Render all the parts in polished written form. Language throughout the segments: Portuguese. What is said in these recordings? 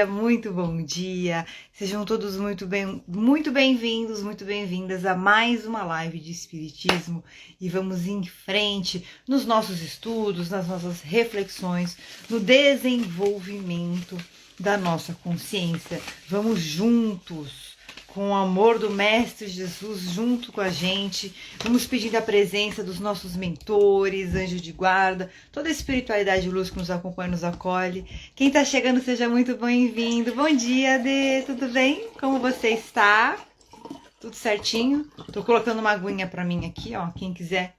muito bom dia. Sejam todos muito bem-vindos, muito bem-vindas a mais uma live de Espiritismo e vamos em frente nos nossos estudos, nas nossas reflexões, no desenvolvimento da nossa consciência. Vamos juntos, com o amor do Mestre Jesus junto com a gente, vamos pedindo a presença dos nossos mentores, anjos de guarda, toda a espiritualidade de luz que nos acompanha, nos acolhe. Quem está chegando, seja muito bem-vindo. Bom dia, Adê, tudo bem? Como você está? Tudo certinho? Tô colocando uma aguinha para mim aqui, ó, quem quiser.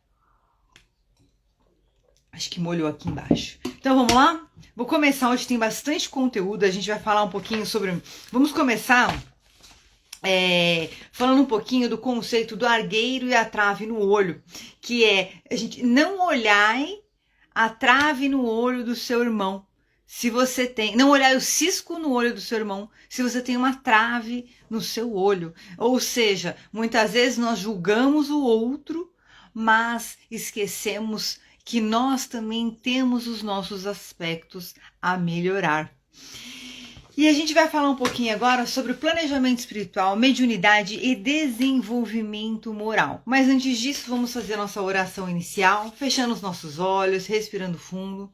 Acho que molhou aqui embaixo. Então vamos lá? Vou começar, hoje tem bastante conteúdo, a gente vai falar um pouquinho sobre... Vamos começar... falando um pouquinho do conceito do argueiro e a trave no olho, que é a gente não olhar a trave no olho do seu irmão, se você tem, não olhar o cisco no olho do seu irmão, se você tem uma trave no seu olho, ou seja, muitas vezes nós julgamos o outro, mas esquecemos que nós também temos os nossos aspectos a melhorar. E a gente vai falar um pouquinho agora sobre planejamento espiritual, mediunidade e desenvolvimento moral. Mas antes disso, vamos fazer a nossa oração inicial, fechando os nossos olhos, respirando fundo.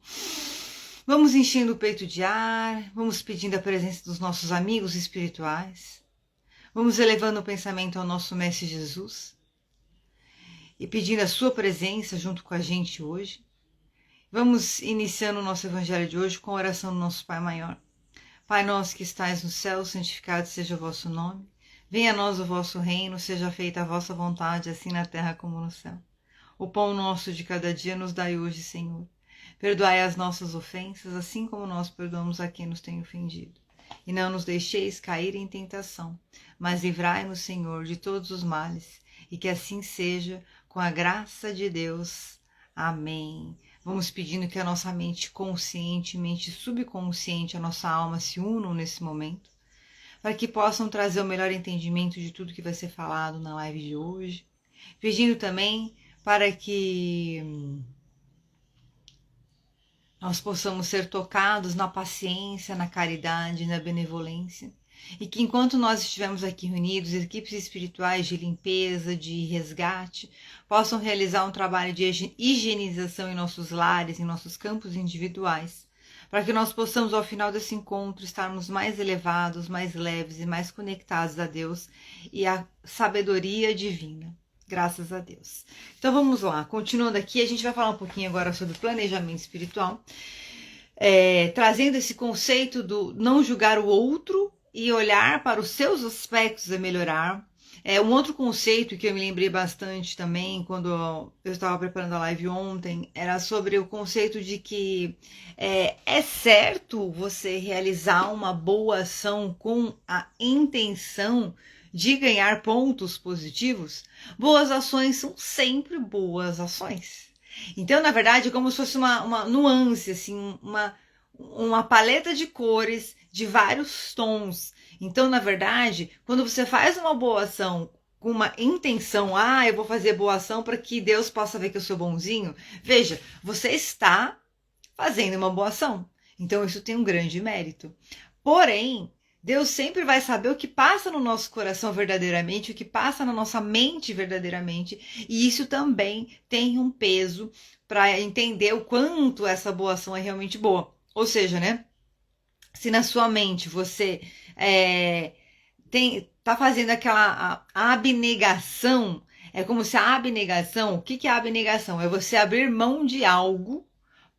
Vamos enchendo o peito de ar, vamos pedindo a presença dos nossos amigos espirituais. Vamos elevando o pensamento ao nosso Mestre Jesus e pedindo a sua presença junto com a gente hoje. Vamos iniciando o nosso evangelho de hoje com a oração do nosso Pai Maior. Pai nosso que estais no céu, santificado seja o vosso nome. Venha a nós o vosso reino, seja feita a vossa vontade, assim na terra como no céu. O pão nosso de cada dia nos dai hoje, Senhor. Perdoai as nossas ofensas, assim como nós perdoamos a quem nos tem ofendido. E não nos deixeis cair em tentação, mas livrai-nos, Senhor, de todos os males, e que assim seja, com a graça de Deus. Amém. Vamos pedindo que a nossa mente consciente, mente subconsciente, a nossa alma se unam nesse momento, para que possam trazer o melhor entendimento de tudo que vai ser falado na live de hoje. Pedindo também para que nós possamos ser tocados na paciência, na caridade, na benevolência. E que enquanto nós estivermos aqui reunidos, equipes espirituais de limpeza, de resgate, possam realizar um trabalho de higienização em nossos lares, em nossos campos individuais, para que nós possamos, ao final desse encontro, estarmos mais elevados, mais leves e mais conectados a Deus e à sabedoria divina. Graças a Deus. Então vamos lá, continuando aqui, a gente vai falar um pouquinho agora sobre planejamento espiritual, trazendo esse conceito do não julgar o outro, e olhar para os seus aspectos a melhorar. Um outro conceito que eu me lembrei bastante também, quando eu estava preparando a live ontem, era sobre o conceito de que é certo você realizar uma boa ação com a intenção de ganhar pontos positivos. Boas ações são sempre boas ações. Então, na verdade, é como se fosse uma nuance, assim, uma paleta de cores, de vários tons. Então, na verdade, quando você faz uma boa ação com uma intenção, eu vou fazer boa ação para que Deus possa ver que eu sou bonzinho, veja, você está fazendo uma boa ação. Então, isso tem um grande mérito. Porém, Deus sempre vai saber o que passa no nosso coração verdadeiramente, o que passa na nossa mente verdadeiramente, e isso também tem um peso para entender o quanto essa boa ação é realmente boa. Ou seja, né? Se na sua mente você tá fazendo aquela abnegação, é como se a abnegação, o que é a abnegação? É você abrir mão de algo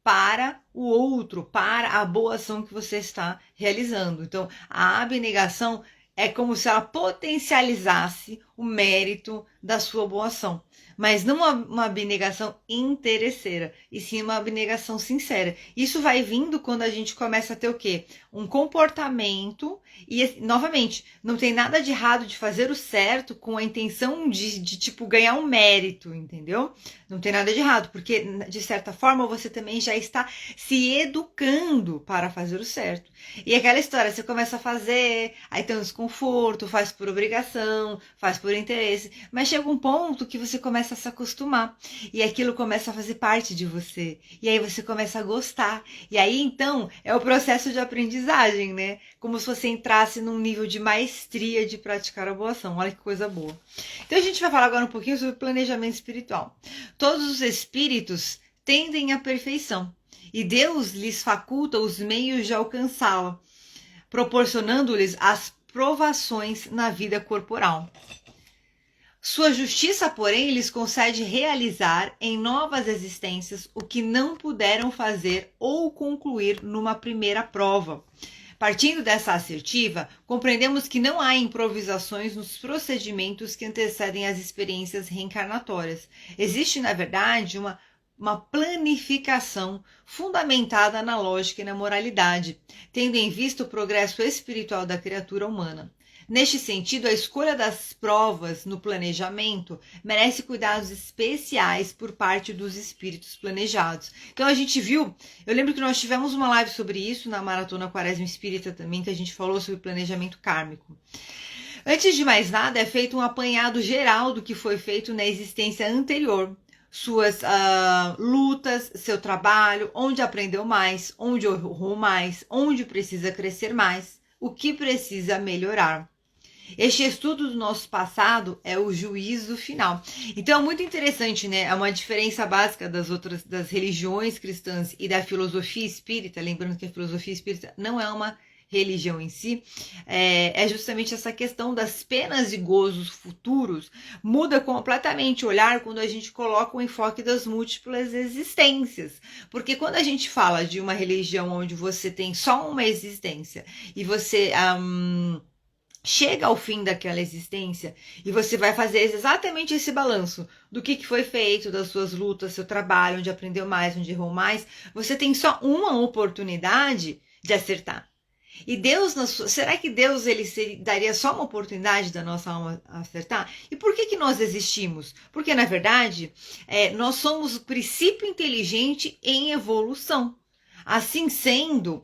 para o outro, para a boa ação que você está realizando. Então, a abnegação é como se ela potencializasse o mérito da sua boa ação. Mas não uma abnegação interesseira, e sim uma abnegação sincera. Isso vai vindo quando a gente começa a ter o quê? Um comportamento, e novamente, não tem nada de errado de fazer o certo com a intenção de tipo, ganhar um mérito, entendeu? Não tem nada de errado, porque de certa forma você também já está se educando para fazer o certo. E aquela história, você começa a fazer, aí tem um desconforto, faz por obrigação, faz por por interesse, mas chega um ponto que você começa a se acostumar e aquilo começa a fazer parte de você, e aí você começa a gostar, e aí então é o processo de aprendizagem, né? Como se você entrasse num nível de maestria de praticar a boa ação. Olha que coisa boa. Então a gente vai falar agora um pouquinho sobre planejamento espiritual. Todos os espíritos tendem à perfeição e Deus lhes faculta os meios de alcançá-la, proporcionando-lhes as provações na vida corporal. Sua justiça, porém, lhes concede realizar em novas existências o que não puderam fazer ou concluir numa primeira prova. Partindo dessa assertiva, compreendemos que não há improvisações nos procedimentos que antecedem as experiências reencarnatórias. Existe, na verdade, uma planificação fundamentada na lógica e na moralidade, tendo em vista o progresso espiritual da criatura humana. Neste sentido, a escolha das provas no planejamento merece cuidados especiais por parte dos espíritos planejados. Então a gente viu, eu lembro que nós tivemos uma live sobre isso na Maratona Quaresma Espírita também, que a gente falou sobre planejamento kármico. Antes de mais nada, é feito um apanhado geral do que foi feito na existência anterior, suas lutas, seu trabalho, onde aprendeu mais, onde errou mais, onde precisa crescer mais, o que precisa melhorar. Este estudo do nosso passado é o juízo final. Então é muito interessante, né? É uma diferença básica das religiões cristãs e da filosofia espírita, lembrando que a filosofia espírita não é uma religião em si, é justamente essa questão das penas e gozos futuros. Muda completamente o olhar quando a gente coloca o enfoque das múltiplas existências, porque quando a gente fala de uma religião onde você tem só uma existência e você chega ao fim daquela existência e você vai fazer exatamente esse balanço do que foi feito, das suas lutas, seu trabalho, onde aprendeu mais, onde errou mais, você tem só uma oportunidade de acertar. E Deus, será que Deus daria só uma oportunidade da nossa alma acertar? E por que nós existimos? Porque, na verdade, nós somos o princípio inteligente em evolução. Assim sendo,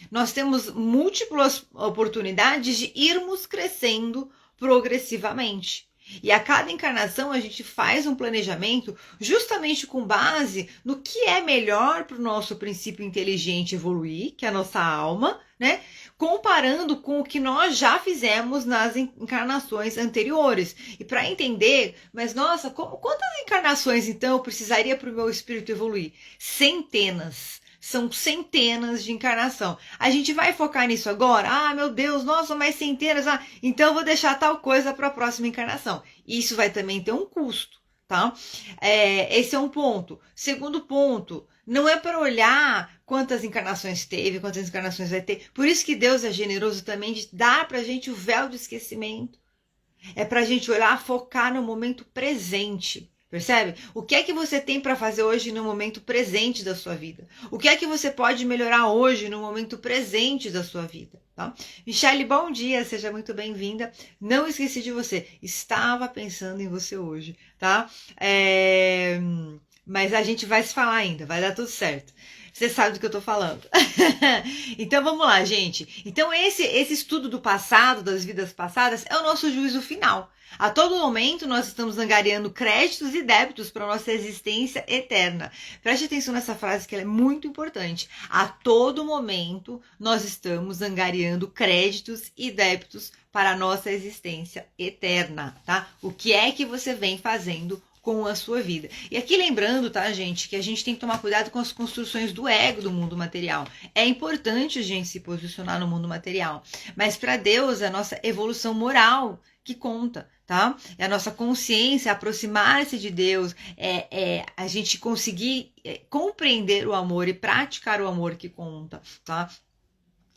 nós temos múltiplas oportunidades de irmos crescendo progressivamente. E a cada encarnação a gente faz um planejamento justamente com base no que é melhor para o nosso princípio inteligente evoluir, que é a nossa alma, né? Comparando com o que nós já fizemos nas encarnações anteriores. E para entender, mas nossa, quantas encarnações então eu precisaria para o meu espírito evoluir? Centenas. São centenas de encarnação. A gente vai focar nisso agora? Ah, meu Deus, nossa, mais centenas. Então eu vou deixar tal coisa para a próxima encarnação. Isso vai também ter um custo, tá? Esse é um ponto. Segundo ponto, não é para olhar quantas encarnações teve, quantas encarnações vai ter. Por isso que Deus é generoso também de dar para a gente o véu do esquecimento. É para a gente olhar, focar no momento presente. Percebe? O que é que você tem para fazer hoje no momento presente da sua vida? O que é que você pode melhorar hoje no momento presente da sua vida? Tá? Michele, bom dia, seja muito bem-vinda. Não esqueci de você, estava pensando em você hoje, tá? Mas a gente vai se falar ainda, vai dar tudo certo. Você sabe do que eu tô falando. Então vamos lá, gente. Então esse estudo do passado, das vidas passadas, é o nosso juízo final. A todo momento nós estamos angariando créditos e débitos para a nossa existência eterna. Preste atenção nessa frase que ela é muito importante. A todo momento nós estamos angariando créditos e débitos para a nossa existência eterna, tá? O que é que você vem fazendo com a sua vida? E aqui lembrando, tá, gente, que a gente tem que tomar cuidado com as construções do ego do mundo material. É importante a gente se posicionar no mundo material, mas para Deus é a nossa evolução moral que conta, tá? É a nossa consciência, aproximar-se de Deus, a gente conseguir compreender o amor e praticar o amor que conta, tá?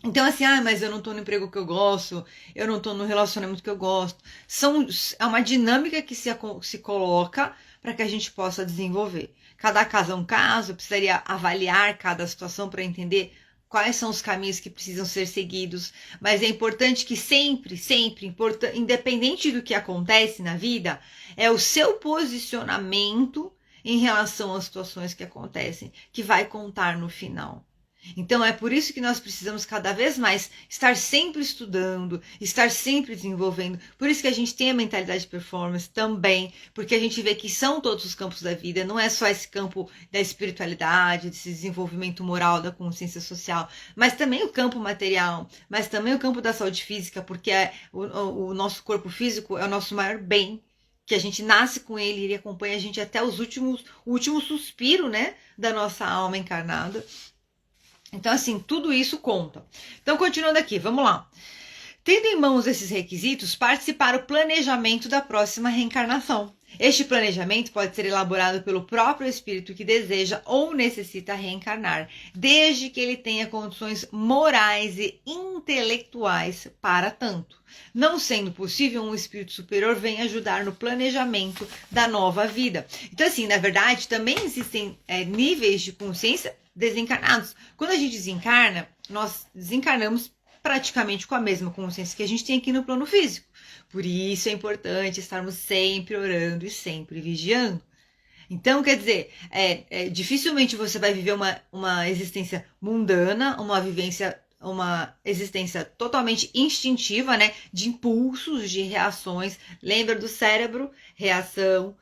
Então, assim, mas eu não tô no emprego que eu gosto, eu não tô no relacionamento que eu gosto. É uma dinâmica que se coloca para que a gente possa desenvolver. Cada caso é um caso, eu precisaria avaliar cada situação para entender quais são os caminhos que precisam ser seguidos. Mas é importante que sempre, independente do que acontece na vida, é o seu posicionamento em relação às situações que acontecem, que vai contar no final. Então é por isso que nós precisamos cada vez mais estar sempre estudando, estar sempre desenvolvendo. Por isso que a gente tem a mentalidade de performance também, porque a gente vê que são todos os campos da vida, não é só esse campo da espiritualidade, desse desenvolvimento moral, da consciência social, mas também o campo material, mas também o campo da saúde física, porque o nosso corpo físico é o nosso maior bem, que a gente nasce com ele e ele acompanha a gente até o último suspiro, né, da nossa alma encarnada. Então, assim, tudo isso conta. Então, continuando aqui, vamos lá. Tendo em mãos esses requisitos, parte-se para o planejamento da próxima reencarnação. Este planejamento pode ser elaborado pelo próprio espírito que deseja ou necessita reencarnar, desde que ele tenha condições morais e intelectuais para tanto. Não sendo possível, um espírito superior vem ajudar no planejamento da nova vida. Então, assim, na verdade, também existem níveis de consciência desencarnados. Quando a gente desencarna, nós desencarnamos praticamente com a mesma consciência que a gente tem aqui no plano físico. Por isso é importante estarmos sempre orando e sempre vigiando. Então, quer dizer, dificilmente você vai viver uma existência mundana, uma existência totalmente instintiva, né? De impulsos, de reações. Lembra do cérebro? Reação,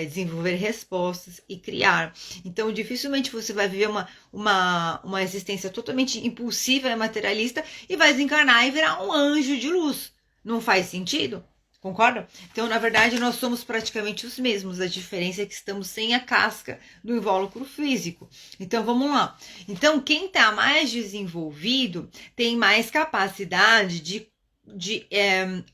desenvolver respostas e criar. Então, dificilmente você vai viver uma existência totalmente impulsiva e materialista e vai desencarnar e virar um anjo de luz. Não faz sentido? Concorda? Então, na verdade, nós somos praticamente os mesmos. A diferença é que estamos sem a casca do invólucro físico. Então, vamos lá. Então, quem está mais desenvolvido tem mais capacidade de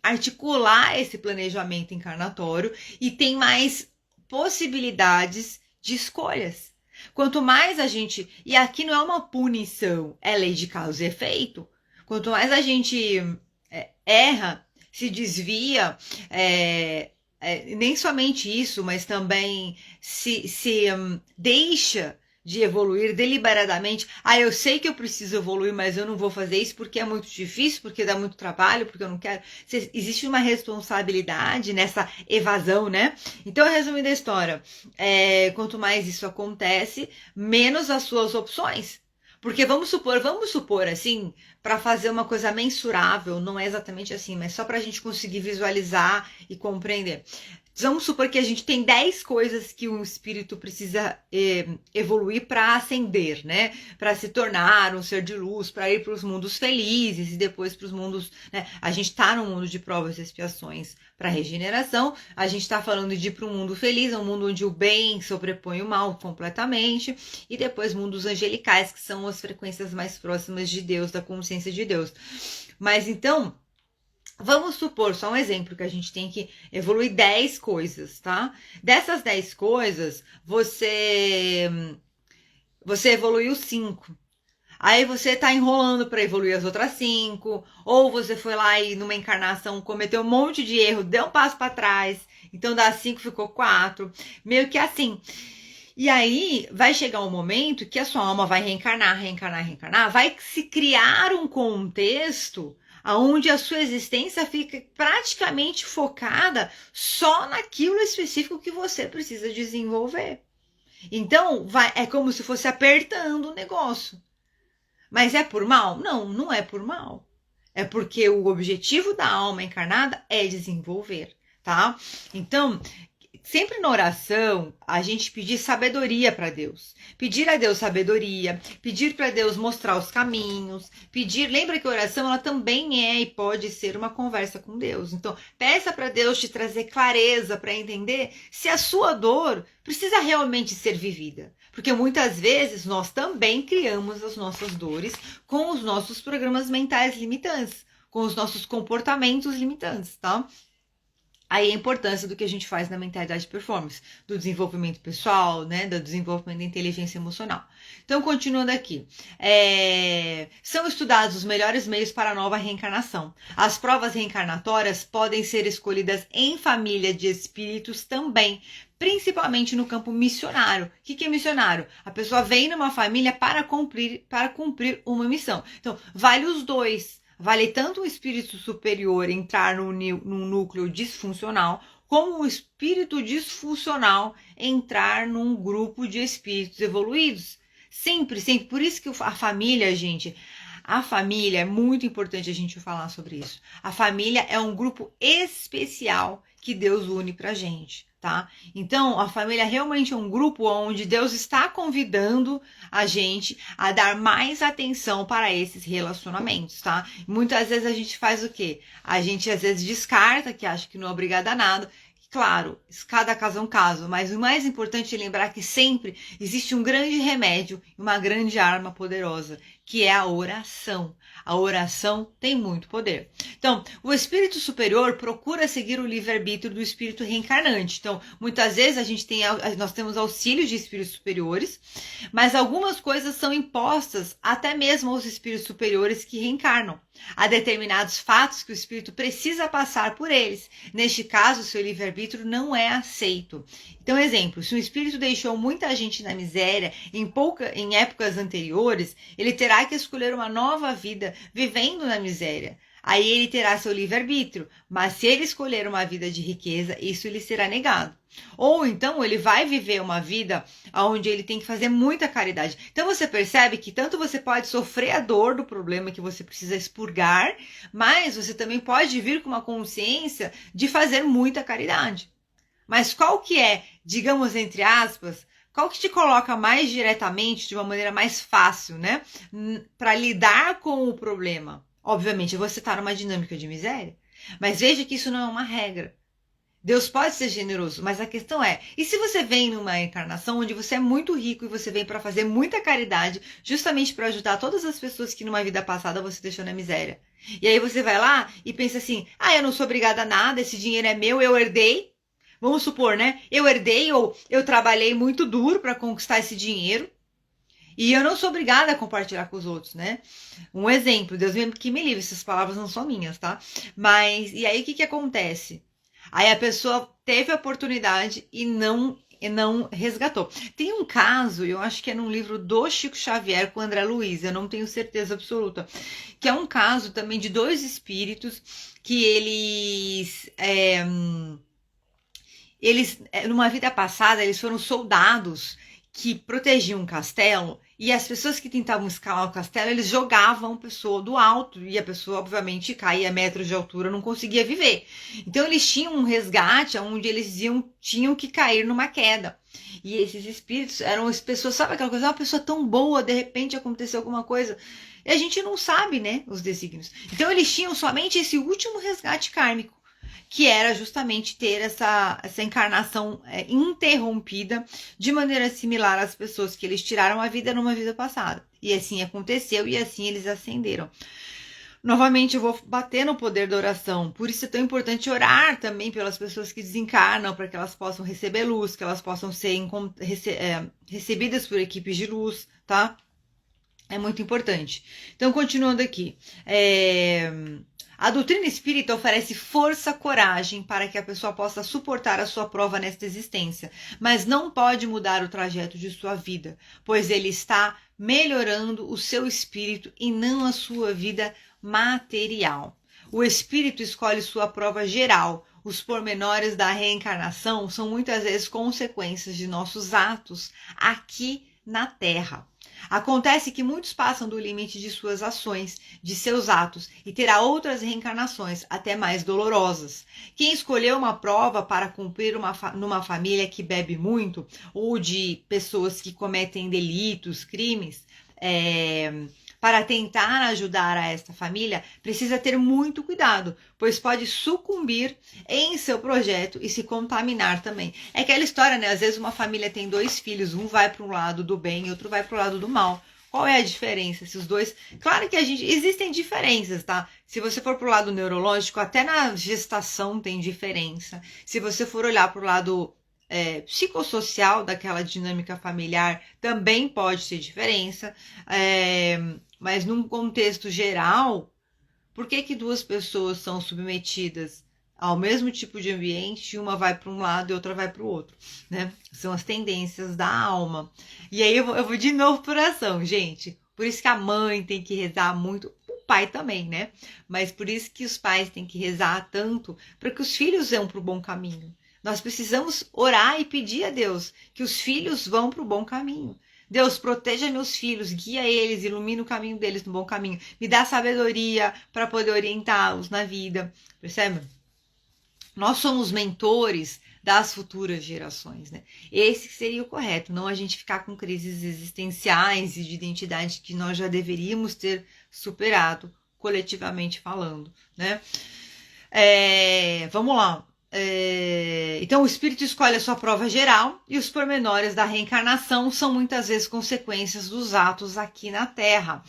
articular esse planejamento encarnatório e tem mais possibilidades de escolhas. Quanto mais a gente... E aqui não é uma punição, é lei de causa e efeito. Quanto mais a gente erra, se desvia, nem somente isso, mas também se deixa de evoluir deliberadamente. Eu sei que eu preciso evoluir, mas eu não vou fazer isso porque é muito difícil, porque dá muito trabalho, porque eu não quero. Existe uma responsabilidade nessa evasão, né? Então, resumindo a história, quanto mais isso acontece, menos as suas opções. Porque vamos supor assim, para fazer uma coisa mensurável, não é exatamente assim, mas só para a gente conseguir visualizar e compreender. Vamos supor que a gente tem 10 coisas que um espírito precisa evoluir para ascender, né? Para se tornar um ser de luz, para ir para os mundos felizes e depois para os mundos... Né? A gente está no mundo de provas e expiações para regeneração, a gente está falando de ir para um mundo feliz, um mundo onde o bem sobrepõe o mal completamente, e depois mundos angelicais, que são as frequências mais próximas de Deus, da consciência de Deus. Mas então... Vamos supor, só um exemplo, que a gente tem que evoluir 10 coisas, tá? Dessas 10 coisas, você evoluiu 5. Aí você tá enrolando para evoluir as outras 5, ou você foi lá e numa encarnação cometeu um monte de erro, deu um passo para trás, então das 5 ficou 4, meio que assim. E aí vai chegar um momento que a sua alma vai reencarnar, vai se criar um contexto onde a sua existência fica praticamente focada só naquilo específico que você precisa desenvolver. Então, é como se fosse apertando o negócio. Mas é por mal? Não, não é por mal. É porque o objetivo da alma encarnada é desenvolver, tá? Então, sempre na oração, a gente pedir sabedoria para Deus. Pedir a Deus sabedoria, pedir para Deus mostrar os caminhos, lembra que a oração ela também é e pode ser uma conversa com Deus. Então, peça para Deus te trazer clareza para entender se a sua dor precisa realmente ser vivida. Porque muitas vezes nós também criamos as nossas dores com os nossos programas mentais limitantes, com os nossos comportamentos limitantes, tá? Aí a importância do que a gente faz na mentalidade de performance, do desenvolvimento pessoal, né, do desenvolvimento da inteligência emocional. Então, continuando aqui, são estudados os melhores meios para a nova reencarnação. As provas reencarnatórias podem ser escolhidas em família de espíritos também, principalmente no campo missionário. O que é missionário? A pessoa vem numa família para cumprir uma missão. Então, vale os dois. Vale tanto o espírito superior entrar num núcleo disfuncional, como o espírito disfuncional entrar num grupo de espíritos evoluídos. Sempre, sempre. Por isso que a família, gente, a família é muito importante a gente falar sobre isso. A família é um grupo especial que Deus une pra gente, tá? Então, a família realmente é um grupo onde Deus está convidando a gente a dar mais atenção para esses relacionamentos, tá? Muitas vezes a gente faz o quê? A gente às vezes descarta, que acha que não é obrigada a nada. Claro, cada caso é um caso, mas o mais importante é lembrar que sempre existe um grande remédio e uma grande arma poderosa, que é a oração. A oração tem muito poder. Então, o espírito superior procura seguir o livre-arbítrio do espírito reencarnante. Então, muitas vezes nós temos auxílios de espíritos superiores, mas algumas coisas são impostas até mesmo aos espíritos superiores que reencarnam. Há determinados fatos que o espírito precisa passar por eles. Neste caso, o seu livre-arbítrio não é aceito. Então, exemplo, se um espírito deixou muita gente na miséria em épocas anteriores, ele terá que escolher uma nova vida vivendo na miséria. Aí ele terá seu livre-arbítrio, mas se ele escolher uma vida de riqueza, isso lhe será negado. Ou então ele vai viver uma vida onde ele tem que fazer muita caridade. Então você percebe que tanto você pode sofrer a dor do problema que você precisa expurgar, mas você também pode vir com uma consciência de fazer muita caridade. Mas qual que é, digamos entre aspas, qual que te coloca mais diretamente, de uma maneira mais fácil, né? Para lidar com o problema? Obviamente, você está numa dinâmica de miséria. Mas veja que isso não é uma regra. Deus pode ser generoso, mas a questão é, e se você vem numa encarnação onde você é muito rico e você vem para fazer muita caridade, justamente para ajudar todas as pessoas que numa vida passada você deixou na miséria? E aí você vai lá e pensa assim, eu não sou obrigada a nada, esse dinheiro é meu, eu herdei. Vamos supor, né? Eu herdei ou eu trabalhei muito duro para conquistar esse dinheiro e eu não sou obrigada a compartilhar com os outros, né? Um exemplo, Deus que me livre, essas palavras não são minhas, tá? Mas, e aí o que acontece? Aí a pessoa teve a oportunidade e não resgatou. Tem um caso, eu acho que é num livro do Chico Xavier com André Luiz, eu não tenho certeza absoluta, que é um caso também de dois espíritos que eles, numa vida passada, eles foram soldados que protegiam um castelo e as pessoas que tentavam escalar o castelo, eles jogavam a pessoa do alto e a pessoa, obviamente, caía a metros de altura, não conseguia viver. Então, eles tinham um resgate onde eles tinham que cair numa queda. E esses espíritos eram as pessoas, sabe aquela coisa? Uma pessoa tão boa, de repente aconteceu alguma coisa. E a gente não sabe, né, os desígnios. Então, eles tinham somente esse último resgate kármico, que era justamente ter essa encarnação interrompida de maneira similar às pessoas que eles tiraram a vida numa vida passada. E assim aconteceu e assim eles ascenderam. Novamente eu vou bater no poder da oração, por isso é tão importante orar também pelas pessoas que desencarnam, para que elas possam receber luz, que elas possam ser recebidas por equipes de luz, tá? É muito importante. Então, continuando aqui. A doutrina espírita oferece força, coragem para que a pessoa possa suportar a sua prova nesta existência, mas não pode mudar o trajeto de sua vida, pois ele está melhorando o seu espírito e não a sua vida material. O espírito escolhe sua prova geral. Os pormenores da reencarnação são muitas vezes consequências de nossos atos aqui na Terra. Acontece que muitos passam do limite de suas ações, de seus atos, e terá outras reencarnações, até mais dolorosas. Quem escolheu uma prova para cumprir numa família que bebe muito, ou de pessoas que cometem delitos, crimes, para tentar ajudar a esta família, precisa ter muito cuidado, pois pode sucumbir em seu projeto e se contaminar também. É aquela história, né? Às vezes uma família tem dois filhos, um vai para um lado do bem e outro vai para o lado do mal. Qual é a diferença? Se os dois... Claro que existem diferenças, tá? Se você for para o lado neurológico, até na gestação tem diferença. Se você for olhar para o lado psicossocial daquela dinâmica familiar, também pode ter diferença. Mas num contexto geral, por que duas pessoas são submetidas ao mesmo tipo de ambiente e uma vai para um lado e outra vai para o outro, né? São as tendências da alma. E aí eu vou de novo por ação, gente. Por isso que a mãe tem que rezar muito, o pai também, né? Mas por isso que os pais têm que rezar tanto para que os filhos vão para o bom caminho. Nós precisamos orar e pedir a Deus que os filhos vão para o bom caminho. Deus, proteja meus filhos, guia eles, ilumina o caminho deles no bom caminho. Me dá sabedoria para poder orientá-los na vida. Percebe? Nós somos mentores das futuras gerações, né? Esse seria o correto, não a gente ficar com crises existenciais e de identidade que nós já deveríamos ter superado, coletivamente falando, né? Vamos lá. Então o espírito escolhe a sua prova geral e os pormenores da reencarnação são muitas vezes consequências dos atos aqui na Terra.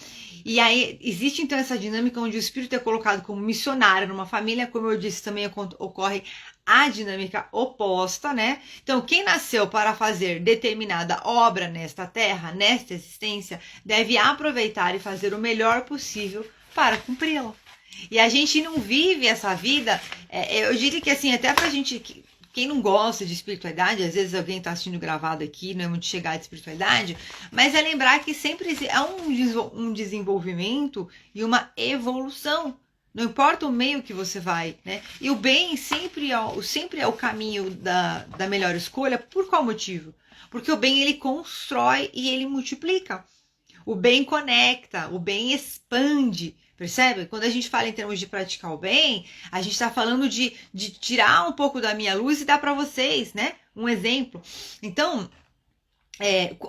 E aí existe então essa dinâmica onde o espírito é colocado como missionário numa família, como eu disse, também ocorre a dinâmica oposta, né? Então quem nasceu para fazer determinada obra nesta Terra, nesta existência, deve aproveitar e fazer o melhor possível para cumpri-la. E a gente não vive essa vida, eu diria que assim, até pra gente, quem não gosta de espiritualidade, às vezes alguém está assistindo gravado aqui, não é muito chegado de espiritualidade, mas é lembrar que sempre há um desenvolvimento e uma evolução, não importa o meio que você vai, né? E o bem sempre é o caminho da melhor escolha, por qual motivo? Porque o bem ele constrói e ele multiplica, o bem conecta, o bem expande. Percebe? Quando a gente fala em termos de praticar o bem, a gente está falando de tirar um pouco da minha luz e dar para vocês, né? Um exemplo. Então,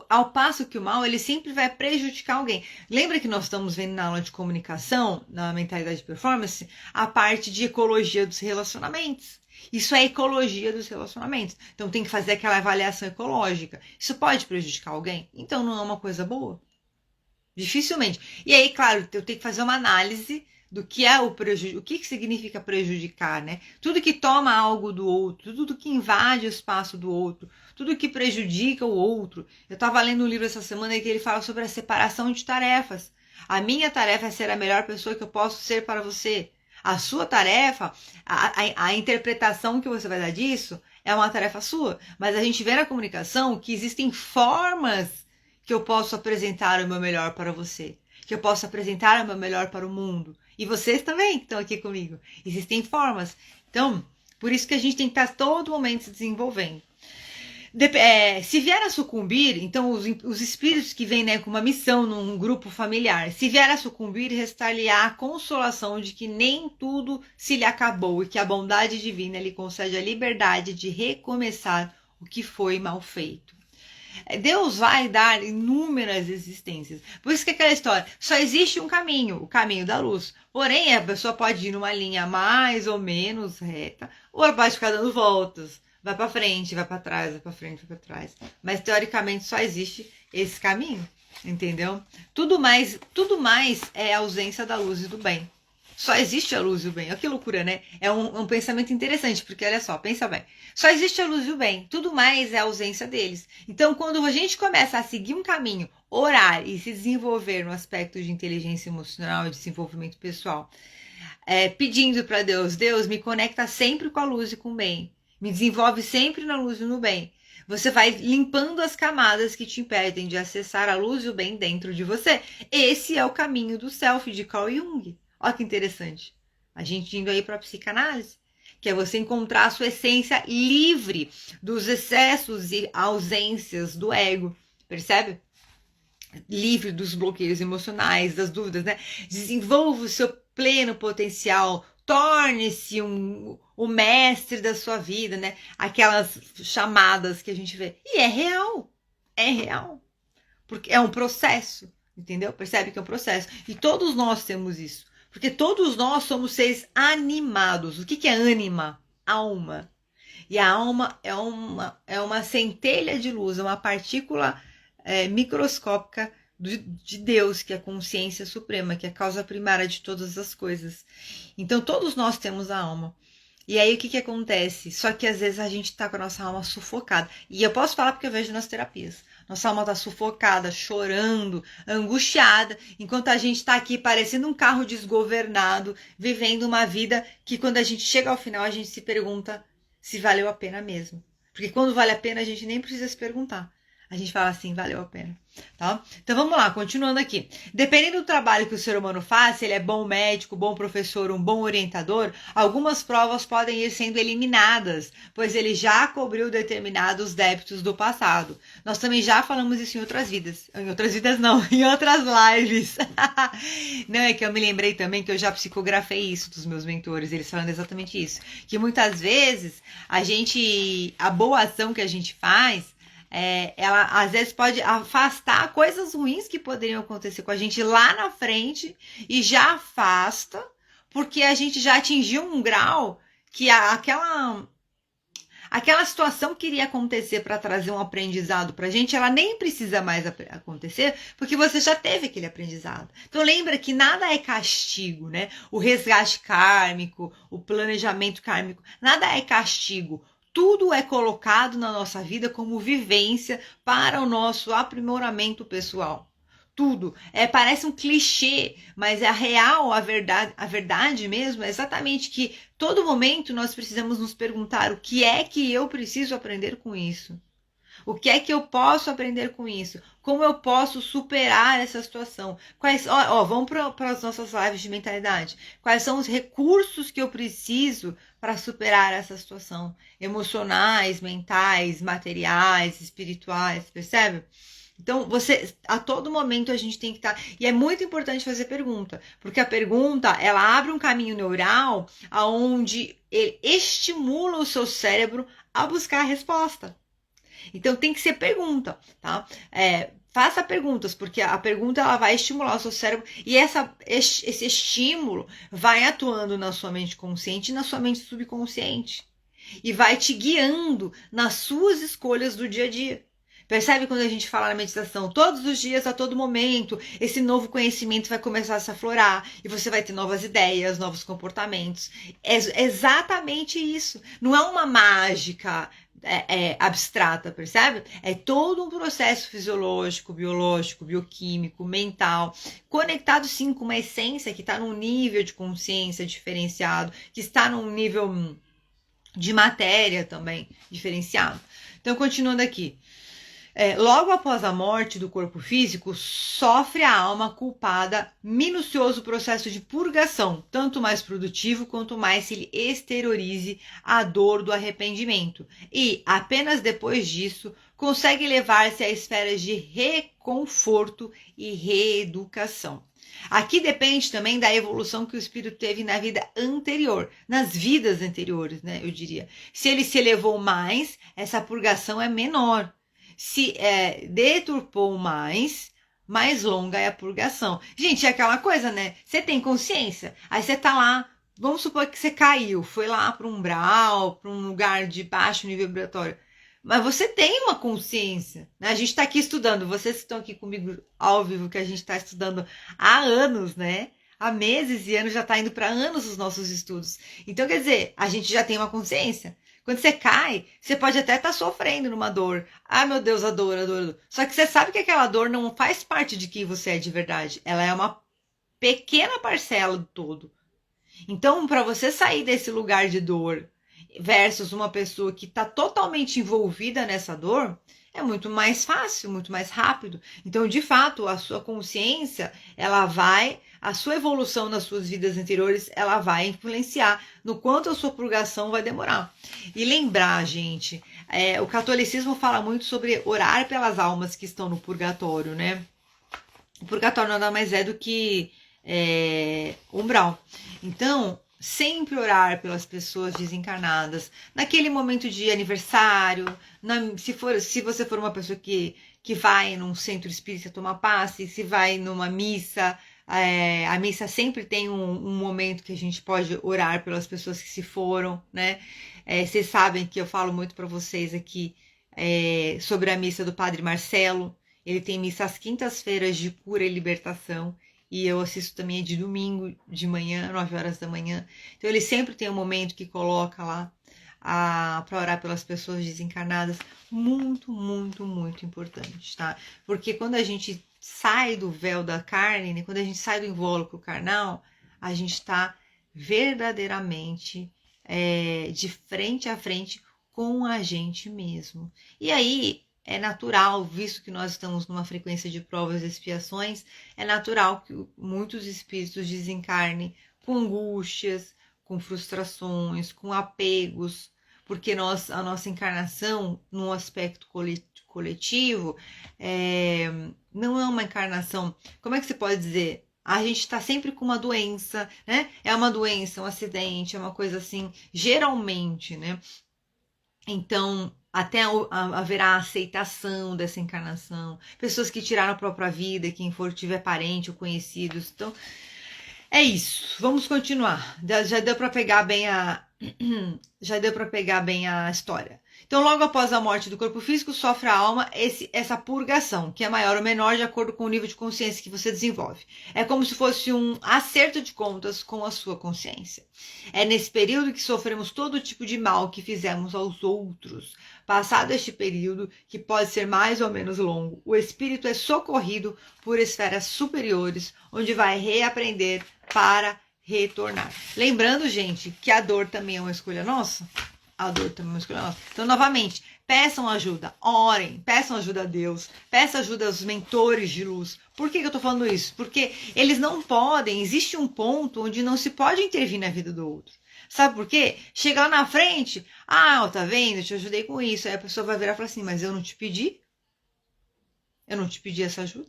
ao passo que o mal, ele sempre vai prejudicar alguém. Lembra que nós estamos vendo na aula de comunicação, na mentalidade de performance, a parte de ecologia dos relacionamentos. Isso é ecologia dos relacionamentos. Então, tem que fazer aquela avaliação ecológica. Isso pode prejudicar alguém? Então, não é uma coisa boa. Dificilmente. E aí, claro, eu tenho que fazer uma análise do que é o prejuízo, o que significa prejudicar, né? Tudo que toma algo do outro, tudo que invade o espaço do outro, tudo que prejudica o outro. Eu estava lendo um livro essa semana que ele fala sobre a separação de tarefas. A minha tarefa é ser a melhor pessoa que eu posso ser para você. A sua tarefa, a interpretação que você vai dar disso é uma tarefa sua. Mas a gente vê na comunicação que existem formas que eu posso apresentar o meu melhor para você, que eu posso apresentar o meu melhor para o mundo. E vocês também que estão aqui comigo. Existem formas. Então, por isso que a gente tem que estar todo momento se desenvolvendo. Se vier a sucumbir, então os espíritos que vêm, né, com uma missão num grupo familiar, se vier a sucumbir, restar-lhe-á a consolação de que nem tudo se lhe acabou e que a bondade divina lhe concede a liberdade de recomeçar o que foi mal feito. Deus vai dar inúmeras existências. Por isso que aquela história, só existe um caminho, o caminho da luz. Porém, a pessoa pode ir numa linha mais ou menos reta, ou ela pode ficar dando voltas. Vai para frente, vai para trás, vai para frente, vai para trás. Mas, teoricamente, só existe esse caminho, entendeu? Tudo mais é a ausência da luz e do bem. Só existe a luz e o bem. Olha que loucura, né? É um pensamento interessante, porque olha só, pensa bem. Só existe a luz e o bem. Tudo mais é a ausência deles. Então, quando a gente começa a seguir um caminho, orar e se desenvolver no aspecto de inteligência emocional e desenvolvimento pessoal, pedindo para Deus, Deus, me conecta sempre com a luz e com o bem. Me desenvolve sempre na luz e no bem. Você vai limpando as camadas que te impedem de acessar a luz e o bem dentro de você. Esse é o caminho do self de Carl Jung. Olha que interessante. A gente indo aí para a psicanálise, que é você encontrar a sua essência livre dos excessos e ausências do ego. Percebe? Livre dos bloqueios emocionais, das dúvidas, né? Desenvolva o seu pleno potencial. Torne-se o mestre da sua vida, né? Aquelas chamadas que a gente vê. E é real. É real. Porque é um processo. Entendeu? Percebe que é um processo. E todos nós temos isso. Porque todos nós somos seres animados. O que é ânima? Alma. E a alma é uma centelha de luz, é uma partícula microscópica de Deus, que é a consciência suprema, que é a causa primária de todas as coisas. Então todos nós temos a alma. E aí o que acontece? Só que às vezes a gente está com a nossa alma sufocada. E eu posso falar porque eu vejo nas terapias. Nossa alma está sufocada, chorando, angustiada, enquanto a gente está aqui parecendo um carro desgovernado, vivendo uma vida que quando a gente chega ao final a gente se pergunta se valeu a pena mesmo. Porque quando vale a pena a gente nem precisa se perguntar. a gente fala assim, valeu a pena. Tá? Então vamos lá, continuando aqui. Dependendo do trabalho que o ser humano faz, se ele é bom médico, bom professor, um bom orientador, algumas provas podem ir sendo eliminadas, pois ele já cobriu determinados débitos do passado. Nós também já falamos isso em outras vidas. Em outras vidas não, em outras lives. Não, é que eu me lembrei também que eu já psicografei isso dos meus mentores, eles falando exatamente isso. Que muitas vezes a boa ação que a gente faz, ela às vezes pode afastar coisas ruins que poderiam acontecer com a gente lá na frente e já afasta, porque a gente já atingiu um grau que aquela situação que iria acontecer para trazer um aprendizado para a gente, ela nem precisa mais acontecer, porque você já teve aquele aprendizado. Então lembra que nada é castigo, né? O resgate kármico, o planejamento kármico, nada é castigo. Tudo é colocado na nossa vida como vivência para o nosso aprimoramento pessoal. Tudo. Parece um clichê, mas é real, a verdade mesmo é exatamente que todo momento nós precisamos nos perguntar o que é que eu preciso aprender com isso. O que é que eu posso aprender com isso? Como eu posso superar essa situação? Vamos para as nossas lives de mentalidade. Quais são os recursos que eu preciso para superar essa situação? Emocionais, mentais, materiais, espirituais, percebe? Então, a todo momento a gente tem que estar... E é muito importante fazer pergunta, porque a pergunta, ela abre um caminho neural onde ele estimula o seu cérebro a buscar a resposta. Então, tem que ser pergunta, tá? Faça perguntas, porque a pergunta ela vai estimular o seu cérebro e esse estímulo vai atuando na sua mente consciente e na sua mente subconsciente. E vai te guiando nas suas escolhas do dia a dia. Percebe quando a gente fala na meditação, todos os dias, a todo momento, esse novo conhecimento vai começar a se aflorar e você vai ter novas ideias, novos comportamentos. É exatamente isso. Não é uma mágica abstrata, percebe? É todo um processo fisiológico, biológico, bioquímico, mental, conectado sim com uma essência que está num nível de consciência diferenciado, que está num nível de matéria também diferenciado. Então, continuando aqui. Logo após a morte do corpo físico, sofre a alma culpada minucioso processo de purgação, tanto mais produtivo quanto mais se lhe exteriorize a dor do arrependimento. E, apenas depois disso, consegue elevar-se a esferas de reconforto e reeducação. Aqui depende também da evolução que o espírito teve na vida anterior, nas vidas anteriores, né? Eu diria. Se ele se elevou mais, essa purgação é menor. Se deturpou mais longa é a purgação. Gente, é aquela coisa, né? Você tem consciência, aí você tá lá, vamos supor que você caiu, foi lá para um umbral, para um lugar de baixo nível vibratório. Mas você tem uma consciência, né? A gente está aqui estudando, vocês que estão aqui comigo ao vivo, que a gente está estudando há anos, né? Há meses e anos, já está indo para anos os nossos estudos. Então, quer dizer, a gente já tem uma consciência. Quando você cai, você pode até estar sofrendo numa dor. Ah, meu Deus, a dor, a dor, a dor. Só que você sabe que aquela dor não faz parte de quem você é de verdade. Ela é uma pequena parcela do todo. Então, para você sair desse lugar de dor versus uma pessoa que está totalmente envolvida nessa dor, é muito mais fácil, muito mais rápido. Então, de fato, a sua consciência, a sua evolução nas suas vidas anteriores, ela vai influenciar no quanto a sua purgação vai demorar. E lembrar, gente, o catolicismo fala muito sobre orar pelas almas que estão no purgatório, né? O purgatório nada mais é do que umbral. Então, sempre orar pelas pessoas desencarnadas, naquele momento de aniversário, se você for uma pessoa que vai num centro espírita tomar passe, se vai numa missa, a missa sempre tem um momento que a gente pode orar pelas pessoas que se foram, né? Vocês sabem que eu falo muito para vocês aqui sobre a missa do Padre Marcelo. Ele tem missa às quintas-feiras de cura e libertação. E eu assisto também de domingo de manhã, 9 horas da manhã. Então ele sempre tem um momento que coloca lá para orar pelas pessoas desencarnadas. Muito, muito, muito importante, tá? Porque quando a gente sai do véu da carne, né? Quando a gente sai do invólucro carnal, a gente está verdadeiramente de frente a frente com a gente mesmo. E aí É natural, visto que nós estamos numa frequência de provas e expiações, é natural que muitos espíritos desencarnem com angústias, com frustrações, com apegos, porque a nossa encarnação, num aspecto coletivo, não é uma encarnação, como é que você pode dizer? A gente está sempre com uma doença, né? É uma doença, um acidente, é uma coisa assim, geralmente, né? Então, até haverá aceitação dessa encarnação. Pessoas que tiraram a própria vida, quem for tiver parente ou conhecidos. Então, é isso. Vamos continuar. Já deu para pegar bem a história. Então, logo após a morte do corpo físico, sofre a alma essa purgação, que é maior ou menor de acordo com o nível de consciência que você desenvolve. É como se fosse um acerto de contas com a sua consciência. É nesse período que sofremos todo tipo de mal que fizemos aos outros. Passado este período, que pode ser mais ou menos longo, o espírito é socorrido por esferas superiores, onde vai reaprender para retornar. Lembrando, gente, que a dor também é uma escolha nossa. A dor também é uma escolha nossa. Então, novamente, peçam ajuda, orem, peçam ajuda a Deus, peçam ajuda aos mentores de luz. Por que eu tô falando isso? Porque eles não podem, existe um ponto onde não se pode intervir na vida do outro. Sabe por quê? Chegar na frente, tá vendo? Eu te ajudei com isso. Aí a pessoa vai virar e falar assim, mas eu não te pedi? Eu não te pedi essa ajuda?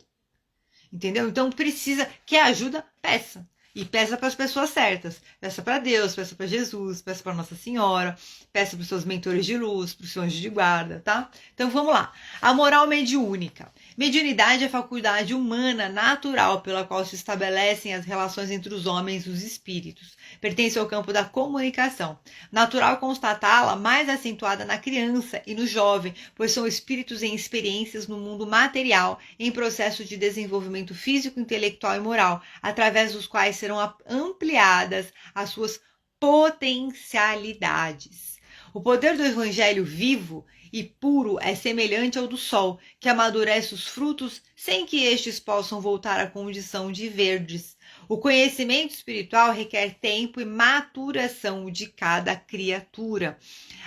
Entendeu? Então precisa, quer ajuda? Peça. E peça para as pessoas certas. Peça para Deus, peça para Jesus, peça para Nossa Senhora, peça para os seus mentores de luz, para os seus anjos de guarda, tá? Então vamos lá. A moral mediúnica. Mediunidade é a faculdade humana natural pela qual se estabelecem as relações entre os homens e os espíritos. Pertence ao campo da comunicação. Natural constatá-la mais acentuada na criança e no jovem, pois são espíritos em experiências no mundo material, em processo de desenvolvimento físico, intelectual e moral, através dos quais serão ampliadas as suas potencialidades. O poder do evangelho vivo e puro é semelhante ao do sol, que amadurece os frutos sem que estes possam voltar à condição de verdes. O conhecimento espiritual requer tempo e maturação de cada criatura.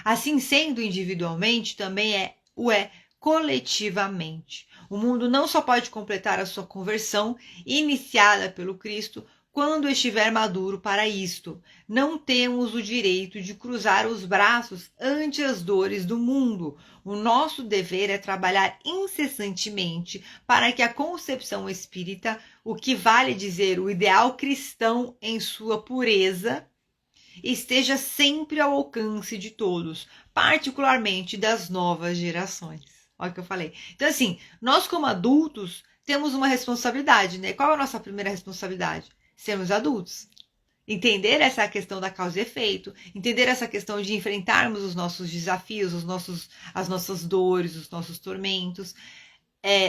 Assim sendo individualmente, também é coletivamente. O mundo não só pode completar a sua conversão, iniciada pelo Cristo, quando estiver maduro para isto. Não temos o direito de cruzar os braços ante as dores do mundo. O nosso dever é trabalhar incessantemente para que a concepção espírita, o que vale dizer o ideal cristão em sua pureza, esteja sempre ao alcance de todos, particularmente das novas gerações. Olha o que eu falei. Então, assim, nós como adultos temos uma responsabilidade, né? Qual é a nossa primeira responsabilidade? Sermos adultos. Entender essa questão da causa e efeito, entender essa questão de enfrentarmos os nossos desafios, as nossas dores, os nossos tormentos.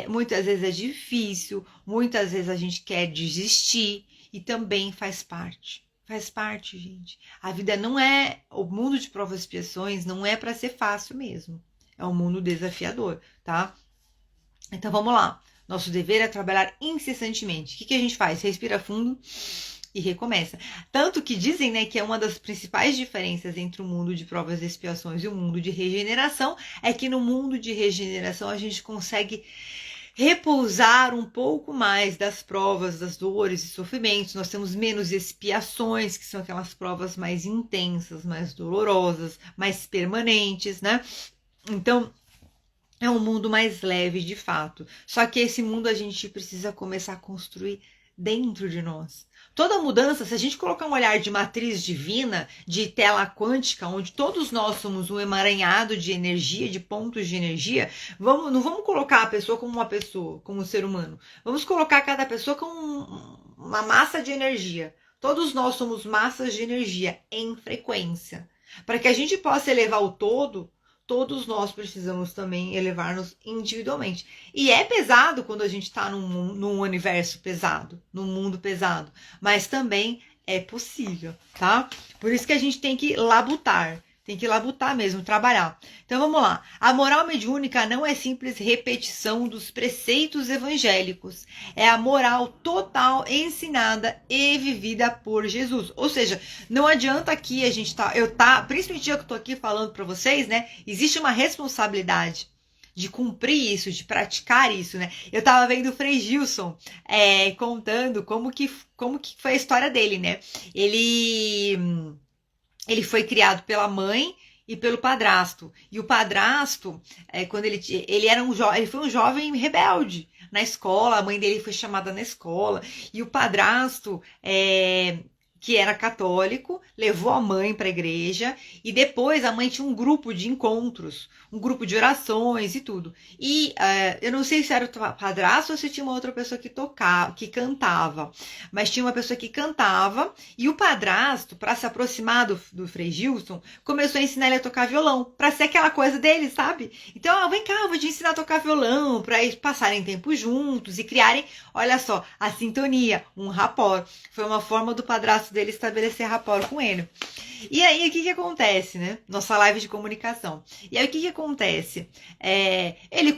Muitas vezes é difícil, muitas vezes a gente quer desistir e também faz parte. Faz parte, gente. A vida não é, o mundo de provas e expiações não é para ser fácil mesmo. É um mundo desafiador, tá? Então vamos lá. Nosso dever é trabalhar incessantemente. O que a gente faz? Respira fundo e recomeça. Tanto que dizem, né, que é uma das principais diferenças entre o mundo de provas e expiações e o mundo de regeneração, é que no mundo de regeneração a gente consegue repousar um pouco mais das provas, das dores e sofrimentos. Nós temos menos expiações, que são aquelas provas mais intensas, mais dolorosas, mais permanentes, né? Então, é um mundo mais leve, de fato. Só que esse mundo a gente precisa começar a construir dentro de nós. Toda mudança, se a gente colocar um olhar de matriz divina, de tela quântica, onde todos nós somos um emaranhado de energia, de pontos de energia, não vamos colocar a pessoa como uma pessoa, como um ser humano. Vamos colocar cada pessoa como uma massa de energia. Todos nós somos massas de energia em frequência. Para que a gente possa elevar o todo, todos nós precisamos também elevar-nos individualmente. E é pesado quando a gente está num universo pesado, num mundo pesado. Mas também é possível, tá? Por isso que a gente tem que labutar. Tem que labutar mesmo, trabalhar. Então vamos lá. A moral mediúnica não é simples repetição dos preceitos evangélicos. É a moral total ensinada e vivida por Jesus. Ou seja, não adianta aqui a gente principalmente eu que estou aqui falando para vocês, né? Existe uma responsabilidade de cumprir isso, de praticar isso, né? Eu tava vendo o Frei Gilson contando como que foi a história dele, né? Ele foi criado pela mãe e pelo padrasto. E o padrasto, quando ele era ele foi um jovem rebelde na escola, a mãe dele foi chamada na escola, e o padrasto, que era católico, levou a mãe para a igreja, e depois a mãe tinha um grupo de encontros, um grupo de orações e tudo. E eu não sei se era o padrasto ou se tinha uma outra pessoa que cantava, mas tinha uma pessoa que cantava, e o padrasto, para se aproximar do Frei Gilson, começou a ensinar ele a tocar violão, para ser aquela coisa dele, sabe? Então, vem cá, eu vou te ensinar a tocar violão, para eles passarem tempo juntos e criarem, olha só, a sintonia, um rapport. Foi uma forma do padrasto dele estabelecer rapport com ele. E aí, o que acontece, né? Nossa live de comunicação. E aí, o que acontece?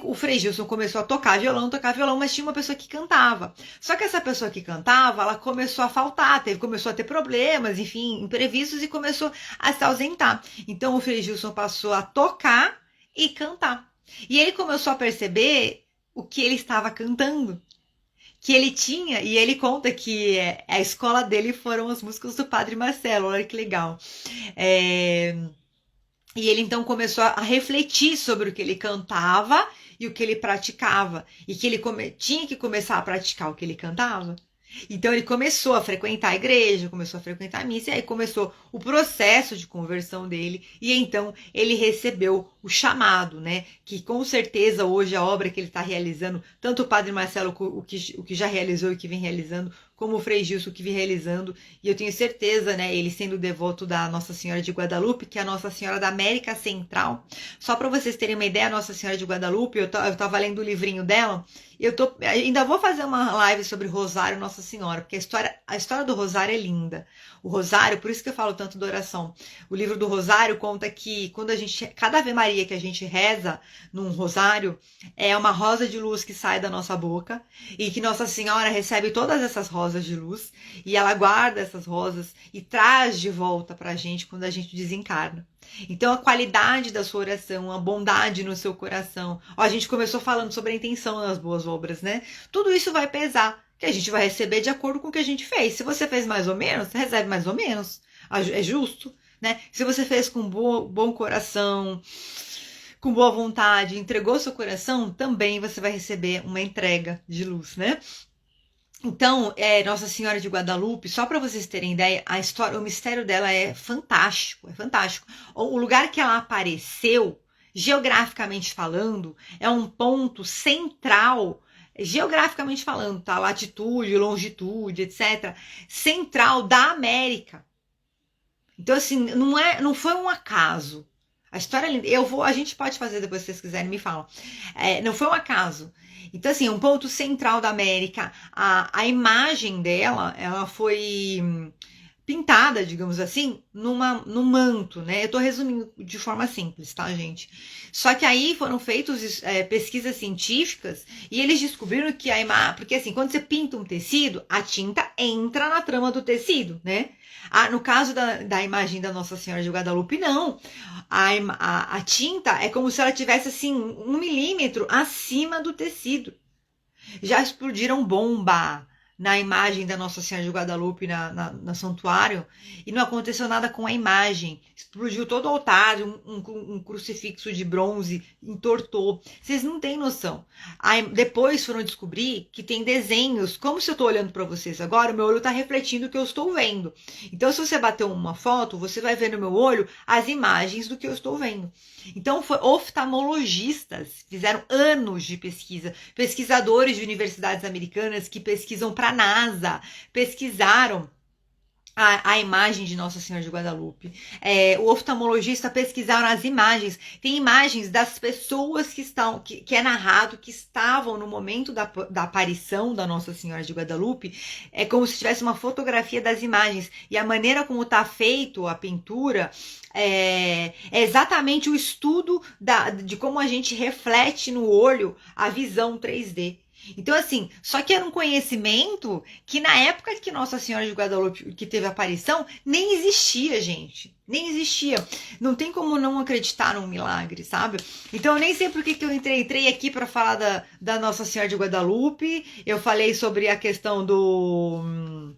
O Frei Gilson começou a tocar violão, mas tinha uma pessoa que cantava. Só que essa pessoa que cantava, ela começou a faltar, começou a ter problemas, enfim, imprevistos, e começou a se ausentar. Então, o Frei Gilson passou a tocar e cantar. E ele começou a perceber o que ele estava cantando. Que ele tinha, e ele conta que a escola dele foram as músicas do Padre Marcelo, olha que legal. E ele então começou a refletir sobre o que ele cantava e o que ele praticava, e que ele tinha que começar a praticar o que ele cantava. Então ele começou a frequentar a igreja, começou a frequentar a missa, e aí começou o processo de conversão dele, e então ele recebeu o chamado, né? Que com certeza hoje a obra que ele está realizando, tanto o Padre Marcelo, o que já realizou e o que vem realizando, como o Frei Gilson, que vem realizando, e eu tenho certeza, né, ele sendo devoto da Nossa Senhora de Guadalupe, que é a Nossa Senhora da América Central. Só para vocês terem uma ideia, a Nossa Senhora de Guadalupe, eu estava lendo o livrinho dela, ainda vou fazer uma live sobre Rosário Nossa Senhora, porque a história do Rosário é linda. O Rosário, por isso que eu falo tanto da oração. O livro do Rosário conta que cada Ave Maria que a gente reza num Rosário, é uma rosa de luz que sai da nossa boca, e que Nossa Senhora recebe todas essas rosas de luz, e ela guarda essas rosas e traz de volta pra gente quando a gente desencarna. Então a qualidade da sua oração, a bondade no seu coração. A gente começou falando sobre a intenção das boas obras, né? Tudo isso vai pesar, que a gente vai receber de acordo com o que a gente fez. Se você fez mais ou menos, você recebe mais ou menos. É justo, né? Se você fez com bom coração, com boa vontade, entregou seu coração, também você vai receber uma entrega de luz, né? Então, Nossa Senhora de Guadalupe, só para vocês terem ideia, a história, o mistério dela é fantástico, O lugar que ela apareceu, geograficamente falando, é um ponto central, geograficamente falando, tá? Latitude, longitude, etc., central da América. Então, assim, não foi um acaso. A história é linda. A gente pode fazer depois, se vocês quiserem, me falam. Não foi um acaso. Então, assim, um ponto central da América, a imagem dela, ela foi pintada, digamos assim, num manto, né? Eu tô resumindo de forma simples, tá, gente? Só que aí foram feitas pesquisas científicas e eles descobriram que a imagem... Porque, assim, quando você pinta um tecido, a tinta entra na trama do tecido, né? No caso da imagem da Nossa Senhora de Guadalupe, não. A tinta é como se ela tivesse assim 1 milímetro acima do tecido. Já explodiram bomba na imagem da Nossa Senhora de Guadalupe no santuário e não aconteceu nada com a imagem. Explodiu todo o altar, um crucifixo de bronze entortou. Vocês não têm noção. Aí, depois foram descobrir que tem desenhos, como se eu estou olhando para vocês agora, o meu olho está refletindo o que eu estou vendo. Então, se você bater uma foto, você vai ver no meu olho as imagens do que eu estou vendo. Então, oftalmologistas fizeram anos de pesquisa, pesquisadores de universidades americanas que pesquisam para a NASA, pesquisaram a imagem de Nossa Senhora de Guadalupe. O oftalmologista pesquisaram as imagens. Tem imagens das pessoas que é narrado que estavam no momento da aparição da Nossa Senhora de Guadalupe. É como se tivesse uma fotografia das imagens. E a maneira como está feito a pintura é exatamente o estudo de como a gente reflete no olho a visão 3D. Então, assim, só que era um conhecimento que na época que Nossa Senhora de Guadalupe que teve a aparição, nem existia, gente. Nem existia. Não tem como não acreditar num milagre, sabe? Então, eu nem sei por que eu entrei aqui para falar da Nossa Senhora de Guadalupe. Eu falei sobre a questão do...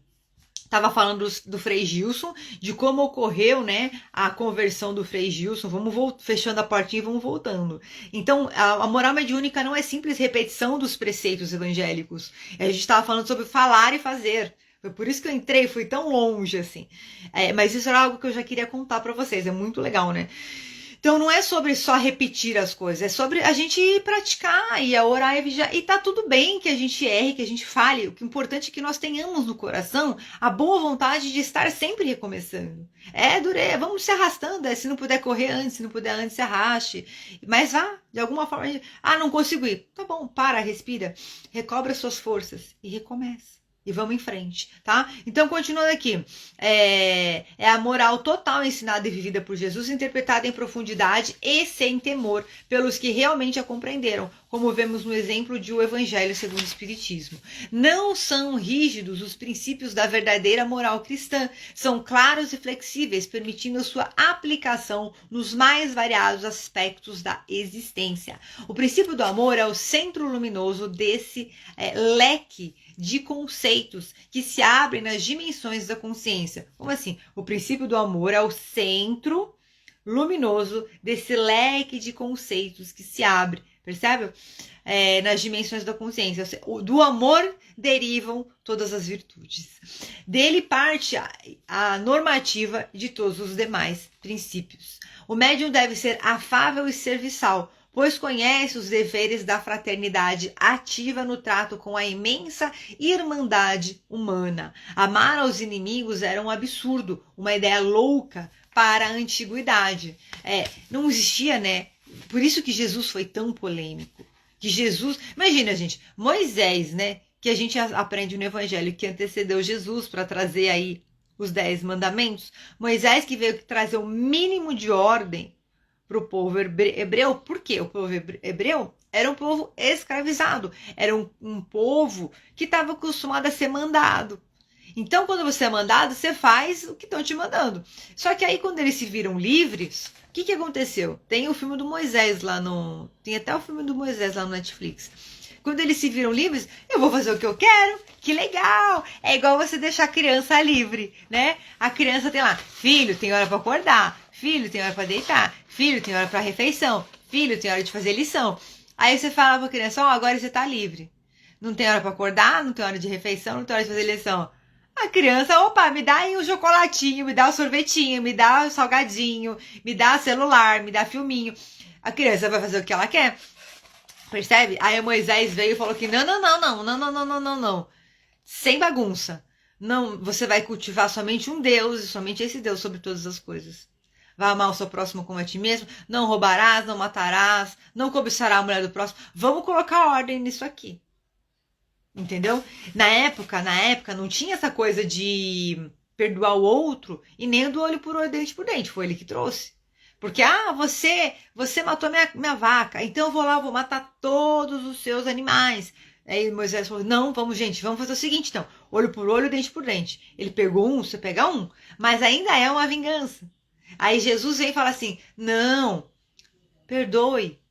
Tava falando do Frei Gilson, de como ocorreu, né, a conversão do Frei Gilson. Vamos fechando a portinha e vamos voltando. Então, a moral mediúnica não é simples repetição dos preceitos evangélicos. A gente estava falando sobre falar e fazer. Foi por isso que eu entrei, fui tão longe assim. Mas isso era algo que eu já queria contar para vocês. É muito legal, né? Então não é sobre só repetir as coisas, é sobre a gente praticar e orar e vigiar. E tá tudo bem que a gente erre, que a gente fale. O que é importante é que nós tenhamos no coração a boa vontade de estar sempre recomeçando. Vamos se arrastando. Se não puder correr antes, se não puder antes, se arraste. Mas vá, de alguma forma. Não consigo ir. Tá bom, para, respira, recobra suas forças e recomeça. E vamos em frente, tá? Então, continuando aqui. É a moral total ensinada e vivida por Jesus, interpretada em profundidade e sem temor pelos que realmente a compreenderam, como vemos no exemplo de O Evangelho segundo o Espiritismo. Não são rígidos os princípios da verdadeira moral cristã, são claros e flexíveis, permitindo sua aplicação nos mais variados aspectos da existência. O princípio do amor é o centro luminoso desse leque de conceitos que se abrem nas dimensões da consciência. Como assim? O princípio do amor é o centro luminoso desse leque de conceitos que se abre, percebe? Nas dimensões da consciência. Do amor derivam todas as virtudes. Dele parte a normativa de todos os demais princípios. O médium deve ser afável e serviçal, pois conhece os deveres da fraternidade ativa no trato com a imensa irmandade humana. Amar aos inimigos era um absurdo, uma ideia louca para a antiguidade. Não existia, né? Por isso que Jesus foi tão polêmico. Que Jesus, imagina, gente, Moisés, né? Que a gente aprende no Evangelho que antecedeu Jesus para trazer aí os 10 mandamentos. Moisés que veio trazer o mínimo de ordem para o povo hebreu. Por quê? O povo hebreu era um povo escravizado, era um povo que estava acostumado a ser mandado. Então, quando você é mandado, você faz o que estão te mandando. Só que aí, quando eles se viram livres, o que aconteceu? Tem o filme do Moisés lá no... Tem até o filme do Moisés lá no Netflix. Quando eles se viram livres, eu vou fazer o que eu quero, que legal. É igual você deixar a criança livre, né? A criança tem lá, filho, tem hora para acordar, filho, tem hora para deitar, filho, tem hora para refeição, filho, tem hora de fazer lição. Aí você fala para a criança, agora você tá livre. Não tem hora para acordar, não tem hora de refeição, não tem hora de fazer lição. A criança, opa, me dá aí o chocolatinho, me dá o sorvetinho, me dá o salgadinho, me dá celular, me dá filminho. A criança vai fazer o que ela quer. Percebe? Aí Moisés veio e falou que não. Sem bagunça. Não, você vai cultivar somente um Deus e somente esse Deus sobre todas as coisas. Vai amar o seu próximo como a ti mesmo. Não roubarás, não matarás, não cobiçarás a mulher do próximo. Vamos colocar ordem nisso aqui. Entendeu? Na época, não tinha essa coisa de perdoar o outro e nem do olho por olho, dente por dente. Foi ele que trouxe. Porque, você matou minha vaca, então eu vou lá, vou matar todos os seus animais. Aí Moisés falou, não, vamos fazer o seguinte, então, olho por olho, dente por dente. Ele pegou um, você pega um, mas ainda é uma vingança. Aí Jesus vem e fala assim, não, perdoe,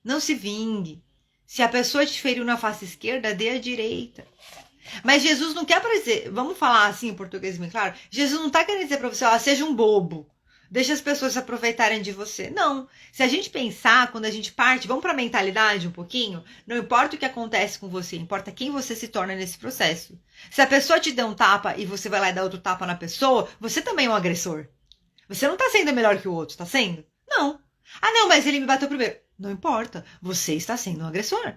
não se vingue. Se a pessoa te feriu na face esquerda, dê a direita. Mas Jesus não quer dizer, vamos falar assim em português bem claro, Jesus não está querendo dizer para você, seja um bobo, deixa as pessoas se aproveitarem de você. Não, se a gente pensar, quando a gente parte, vamos para a mentalidade um pouquinho, não importa o que acontece com você, importa quem você se torna nesse processo. Se a pessoa te der um tapa e você vai lá e dá outro tapa na pessoa, você também é um agressor. Você não está sendo melhor que o outro, está sendo? Não. Não, mas ele me bateu primeiro. Não importa, você está sendo um agressor.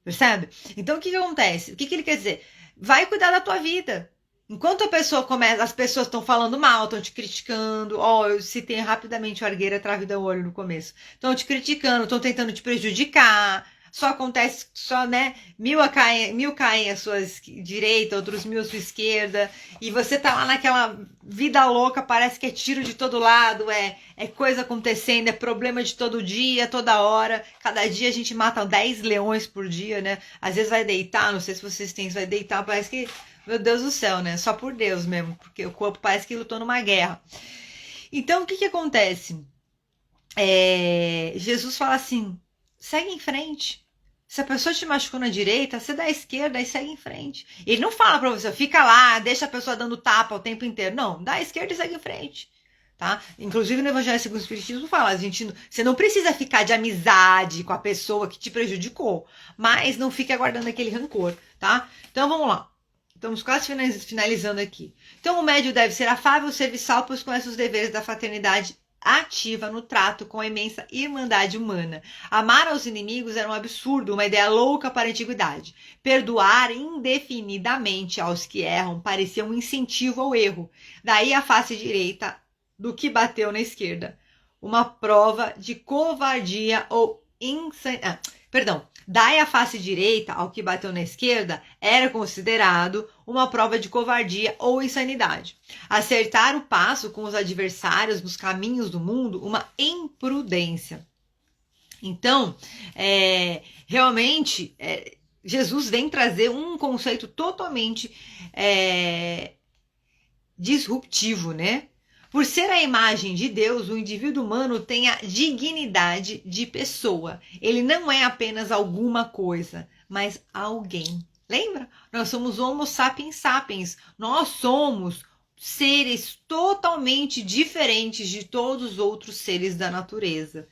Percebe? Então, o que acontece? O que ele quer dizer? Vai cuidar da tua vida. Enquanto a pessoa começa, as pessoas estão falando mal, estão te criticando. Eu citei rapidamente o Argueira Trave do Olho no começo. Estão te criticando, estão tentando te prejudicar. só acontece, só, né, mil caem à sua direita, outros 1000 à sua esquerda, e você tá lá naquela vida louca, parece que é tiro de todo lado, é coisa acontecendo, é problema de todo dia, toda hora, cada dia a gente mata 10 leões por dia, né, às vezes vai deitar, não sei se vocês têm, vai deitar, parece que, meu Deus do céu, né, só por Deus mesmo, porque o corpo parece que lutou numa guerra. Então, o que acontece? Jesus fala assim, segue em frente. Se a pessoa te machucou na direita, você dá à esquerda e segue em frente. Ele não fala pra você, fica lá, deixa a pessoa dando tapa o tempo inteiro. Não, dá à esquerda e segue em frente. Tá? Inclusive no Evangelho segundo o Espiritismo fala, você não precisa ficar de amizade com a pessoa que te prejudicou, mas não fique aguardando aquele rancor, tá? Então vamos lá. Estamos quase finalizando aqui. Então o médium deve ser afável, serviçal, pois conhece os deveres da fraternidade ativa no trato com a imensa irmandade humana. Amar aos inimigos era um absurdo, uma ideia louca para a antiguidade. Perdoar indefinidamente aos que erram parecia um incentivo ao erro. Daí a face direita do que bateu na esquerda. Uma prova de covardia ou insanidade. Daí a face direita ao que bateu na esquerda era considerado uma prova de covardia ou insanidade. Acertar o passo com os adversários nos caminhos do mundo, uma imprudência. Então, realmente, Jesus vem trazer um conceito totalmente disruptivo, né? Por ser a imagem de Deus, o indivíduo humano tem a dignidade de pessoa. Ele não é apenas alguma coisa, mas alguém. Lembra? Nós somos Homo sapiens sapiens. Nós somos seres totalmente diferentes de todos os outros seres da natureza.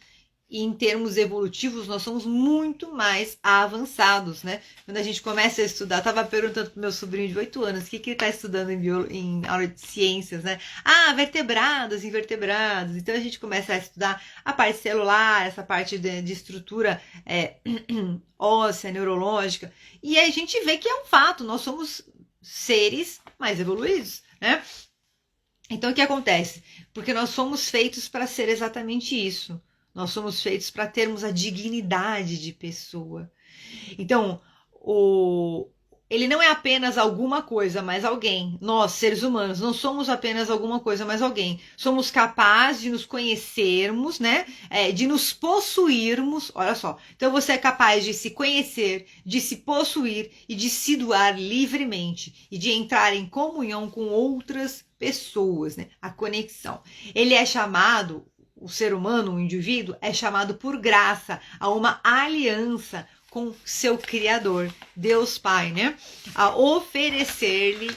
E em termos evolutivos, nós somos muito mais avançados, né? Quando a gente começa a estudar, estava perguntando para o meu sobrinho de 8 anos o que ele está estudando em aula de ciências, né? Ah, vertebrados, invertebrados. Então a gente começa a estudar a parte celular, essa parte de estrutura óssea, neurológica. E aí a gente vê que é um fato, nós somos seres mais evoluídos, né? Então o que acontece? Porque nós somos feitos para ser exatamente isso. Nós somos feitos para termos a dignidade de pessoa. Então, ele não é apenas alguma coisa, mas alguém. Nós, seres humanos, não somos apenas alguma coisa, mas alguém. Somos capazes de nos conhecermos, né? De nos possuirmos. Olha só. Então, você é capaz de se conhecer, de se possuir e de se doar livremente. E de entrar em comunhão com outras pessoas, né? A conexão. Ele é chamado... O ser humano, o indivíduo, é chamado por graça a uma aliança com seu Criador, Deus Pai, né? A oferecer-lhe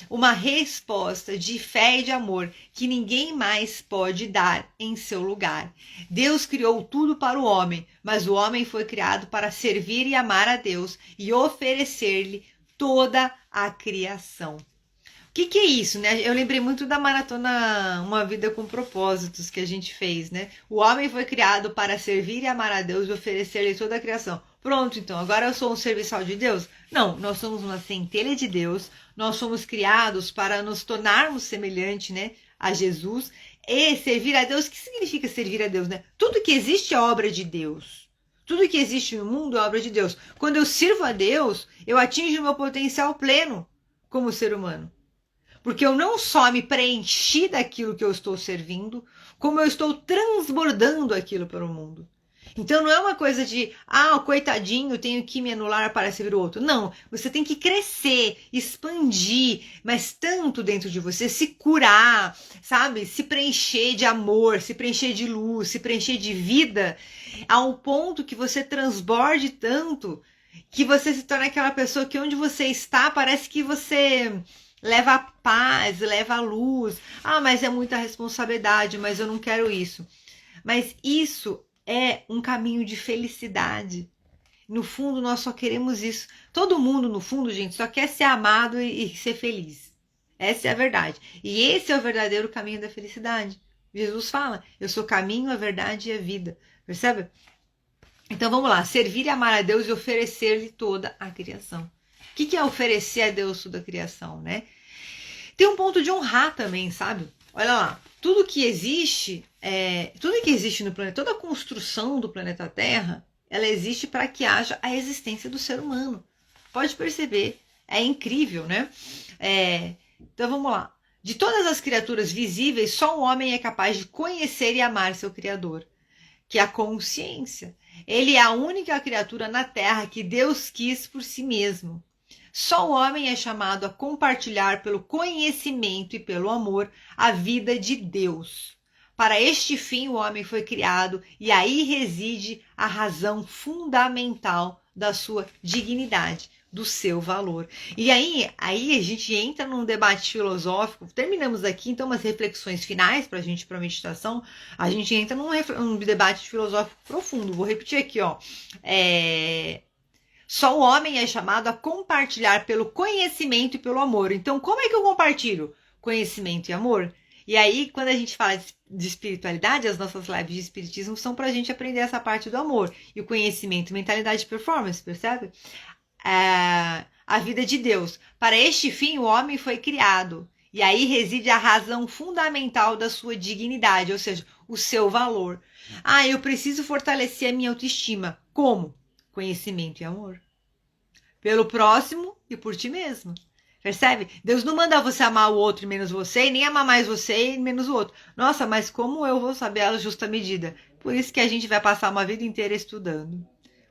uma resposta de fé e de amor que ninguém mais pode dar em seu lugar. Deus criou tudo para o homem, mas o homem foi criado para servir e amar a Deus e oferecer-lhe toda a criação. O que é isso, né? Eu lembrei muito da maratona Uma Vida com Propósitos que a gente fez, né? O homem foi criado para servir e amar a Deus e oferecer-lhe toda a criação. Pronto, então, agora eu sou um serviçal de Deus? Não, nós somos uma centelha de Deus, nós somos criados para nos tornarmos semelhante, né, a Jesus e servir a Deus. O que significa servir a Deus, né? Tudo que existe é obra de Deus. Tudo que existe no mundo é obra de Deus. Quando eu sirvo a Deus, eu atinjo o meu potencial pleno como ser humano. Porque eu não só me preenchi daquilo que eu estou servindo, como eu estou transbordando aquilo para o mundo. Então não é uma coisa de, coitadinho, tenho que me anular para servir o outro. Não, você tem que crescer, expandir, mas tanto dentro de você, se curar, sabe? Se preencher de amor, se preencher de luz, se preencher de vida, ao ponto que você transborde tanto, que você se torna aquela pessoa que onde você está, parece que você... leva a paz, leva a luz. Mas é muita responsabilidade, mas eu não quero isso. Mas isso é um caminho de felicidade. No fundo, nós só queremos isso. Todo mundo, no fundo, gente, só quer ser amado e ser feliz. Essa é a verdade. E esse é o verdadeiro caminho da felicidade. Jesus fala, eu sou o caminho, a verdade e a vida. Percebe? Então vamos lá, servir e amar a Deus e oferecer-lhe toda a criação. O que é oferecer a Deus toda a criação, né? Tem um ponto de honrar também, sabe? Olha lá, tudo que existe no planeta, toda a construção do planeta Terra ela existe para que haja a existência do ser humano. Pode perceber, é incrível, né? Então vamos lá. De todas as criaturas visíveis, só o homem é capaz de conhecer e amar seu Criador, que é a consciência. Ele é a única criatura na Terra que Deus quis por si mesmo. Só o homem é chamado a compartilhar pelo conhecimento e pelo amor a vida de Deus. Para este fim o homem foi criado e aí reside a razão fundamental da sua dignidade, do seu valor. E aí a gente entra num debate filosófico. Terminamos aqui, então, umas reflexões finais para a meditação. A gente entra num debate filosófico profundo. Vou repetir aqui, ó. Só o homem é chamado a compartilhar pelo conhecimento e pelo amor. Então, como é que eu compartilho conhecimento e amor? E aí, quando a gente fala de espiritualidade, as nossas lives de espiritismo são para a gente aprender essa parte do amor. E o conhecimento, mentalidade e performance, percebe? A vida de Deus. Para este fim, o homem foi criado. E aí reside a razão fundamental da sua dignidade, ou seja, o seu valor. Eu preciso fortalecer a minha autoestima. Como? Conhecimento e amor. Pelo próximo e por ti mesmo. Percebe? Deus não manda você amar o outro menos você, e nem amar mais você e menos o outro. Nossa, mas como eu vou saber a justa medida? Por isso que a gente vai passar uma vida inteira estudando.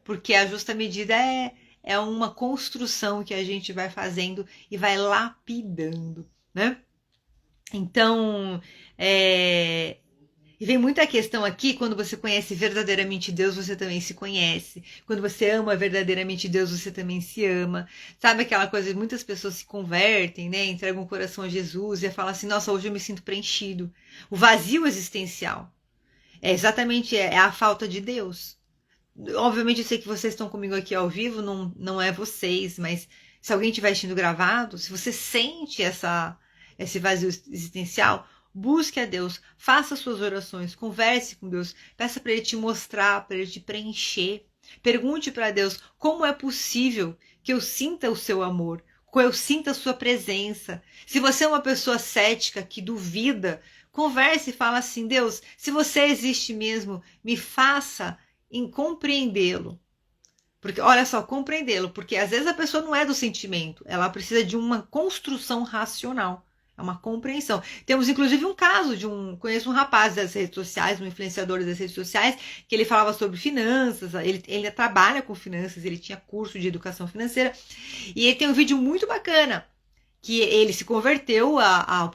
Porque a justa medida é uma construção que a gente vai fazendo e vai lapidando, né? Então, e vem muita questão aqui, quando você conhece verdadeiramente Deus, você também se conhece. Quando você ama verdadeiramente Deus, você também se ama. Sabe aquela coisa, muitas pessoas se convertem, né? Entregam o coração a Jesus e falam assim, nossa, hoje eu me sinto preenchido. O vazio existencial é exatamente a falta de Deus. Obviamente eu sei que vocês estão comigo aqui ao vivo, não é vocês, mas se alguém estiver assistindo gravado, se você sente esse vazio existencial, busque a Deus, faça suas orações, converse com Deus, peça para Ele te mostrar, para Ele te preencher. Pergunte para Deus como é possível que eu sinta o seu amor, que eu sinta a sua presença. Se você é uma pessoa cética que duvida, converse e fala assim, Deus, se você existe mesmo, me faça em compreendê-lo. Porque, olha só, compreendê-lo, porque às vezes a pessoa não é do sentimento, ela precisa de uma construção racional. É uma compreensão. Temos, inclusive, um caso conheço um rapaz das redes sociais, um influenciador das redes sociais, que ele falava sobre finanças, ele trabalha com finanças, ele tinha curso de educação financeira, e ele tem um vídeo muito bacana, que ele se converteu ao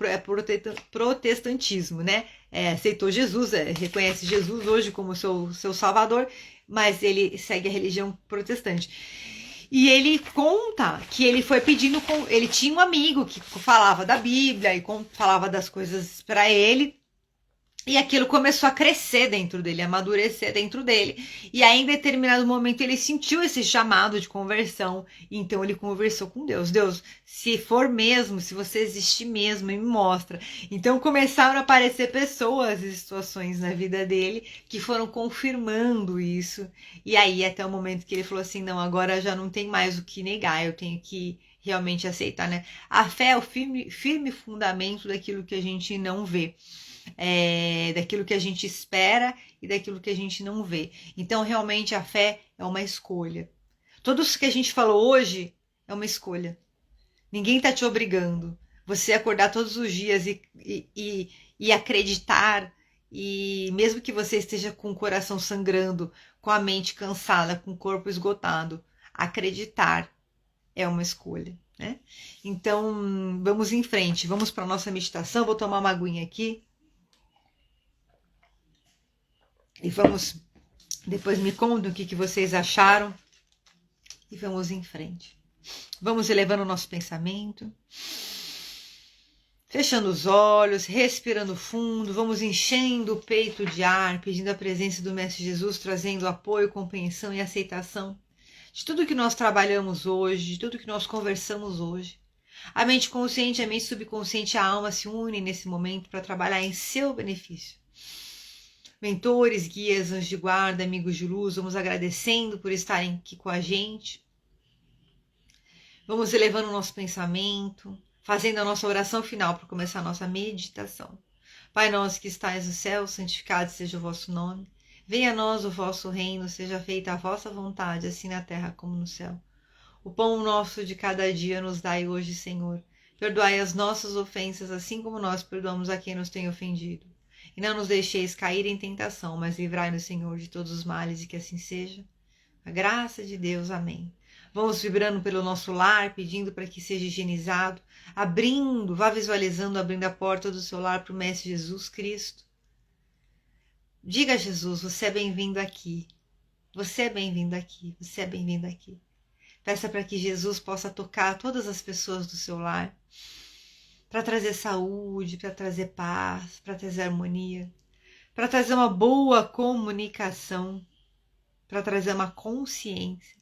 protestantismo, né? Aceitou Jesus, reconhece Jesus hoje como seu salvador, mas ele segue a religião protestante. E ele conta que ele foi pedindo, ele tinha um amigo que falava da Bíblia e falava das coisas para ele, e aquilo começou a crescer dentro dele, a amadurecer dentro dele. E aí, em determinado momento, ele sentiu esse chamado de conversão. Então, ele conversou com Deus. Deus, se for mesmo, se você existe mesmo, me mostra. Então, começaram a aparecer pessoas e situações na vida dele que foram confirmando isso. E aí, até o momento que ele falou assim, não, agora já não tem mais o que negar, eu tenho que realmente aceitar, né? A fé é o firme fundamento daquilo que a gente não vê. Daquilo que a gente espera e daquilo que a gente não vê. Então, realmente, a fé é uma escolha. Tudo isso que a gente falou hoje é uma escolha. Ninguém está te obrigando. Você acordar todos os dias e acreditar, e mesmo que você esteja com o coração sangrando, com a mente cansada, com o corpo esgotado, acreditar é uma escolha, né? Então, vamos em frente. Vamos para a nossa meditação. Vou tomar uma aguinha aqui. E vamos, depois me contem o que vocês acharam. E vamos em frente. Vamos elevando o nosso pensamento. Fechando os olhos, respirando fundo. Vamos enchendo o peito de ar, pedindo a presença do Mestre Jesus, trazendo apoio, compreensão e aceitação de tudo que nós trabalhamos hoje, de tudo que nós conversamos hoje. A mente consciente, a mente subconsciente, a alma se unem nesse momento para trabalhar em seu benefício. Mentores, guias, anjos de guarda, amigos de luz, vamos agradecendo por estarem aqui com a gente. Vamos elevando o nosso pensamento, fazendo a nossa oração final para começar a nossa meditação. Pai nosso que estais no céu, santificado seja o vosso nome. Venha a nós o vosso reino, seja feita a vossa vontade, assim na terra como no céu. O pão nosso de cada dia nos dai hoje, Senhor. Perdoai as nossas ofensas, assim como nós perdoamos a quem nos tem ofendido. E não nos deixeis cair em tentação, mas livrai-nos, Senhor, de todos os males, e que assim seja. A graça de Deus, amém. Vamos vibrando pelo nosso lar, pedindo para que seja higienizado, abrindo, vá visualizando, abrindo a porta do seu lar para o Mestre Jesus Cristo. Diga a Jesus, você é bem-vindo aqui. Você é bem-vindo aqui. Você é bem-vindo aqui. Peça para que Jesus possa tocar todas as pessoas do seu lar, para trazer saúde, para trazer paz, para trazer harmonia, para trazer uma boa comunicação, para trazer uma consciência.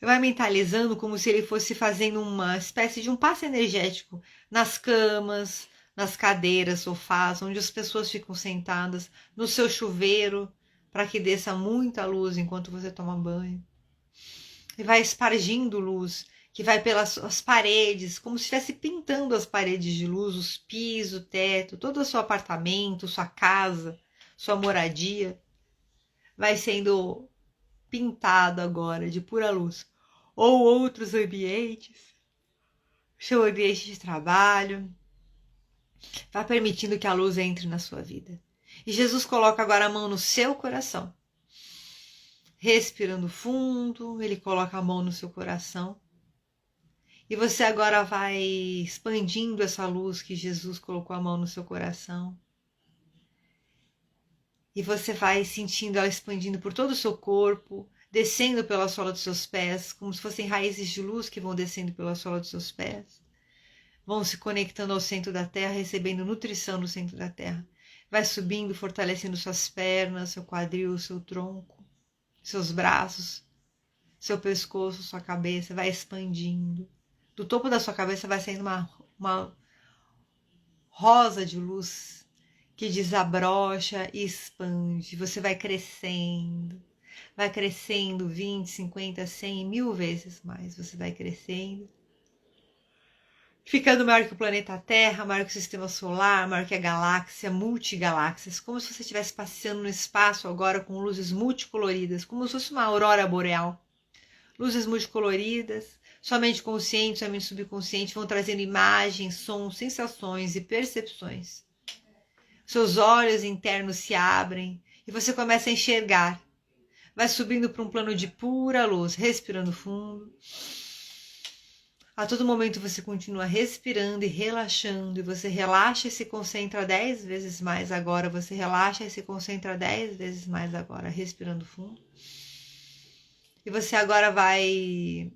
Vai mentalizando como se ele fosse fazendo uma espécie de um passe energético nas camas, nas cadeiras, sofás, onde as pessoas ficam sentadas, no seu chuveiro, para que desça muita luz enquanto você toma banho. E vai espargindo luz, que vai pelas as paredes, como se estivesse pintando as paredes de luz, os pisos, o teto, todo o seu apartamento, sua casa, sua moradia. Vai sendo pintado agora de pura luz. Ou outros ambientes, seu ambiente de trabalho. Vá permitindo que a luz entre na sua vida. E Jesus coloca agora a mão no seu coração. Respirando fundo, ele coloca a mão no seu coração. E você agora vai expandindo essa luz que Jesus colocou a mão no seu coração. E você vai sentindo ela expandindo por todo o seu corpo, descendo pela sola dos seus pés, como se fossem raízes de luz que vão descendo pela sola dos seus pés. Vão se conectando ao centro da terra, recebendo nutrição no centro da terra. Vai subindo, fortalecendo suas pernas, seu quadril, seu tronco, seus braços, seu pescoço, sua cabeça. Vai expandindo. Do topo da sua cabeça vai saindo uma rosa de luz que desabrocha e expande. Você vai crescendo 20, 50, 100, 1000 vezes mais. Você vai crescendo, ficando maior que o planeta Terra, maior que o sistema solar, maior que a galáxia, multigaláxias, como se você estivesse passeando no espaço agora com luzes multicoloridas, como se fosse uma aurora boreal. Luzes multicoloridas, sua mente consciente, sua mente subconsciente vão trazendo imagens, sons, sensações e percepções. Seus olhos internos se abrem e você começa a enxergar. Vai subindo para um plano de pura luz, respirando fundo. A todo momento você continua respirando e relaxando, e você relaxa e se concentra 10 vezes mais agora, você relaxa e se concentra 10 vezes mais agora, respirando fundo. E você agora vai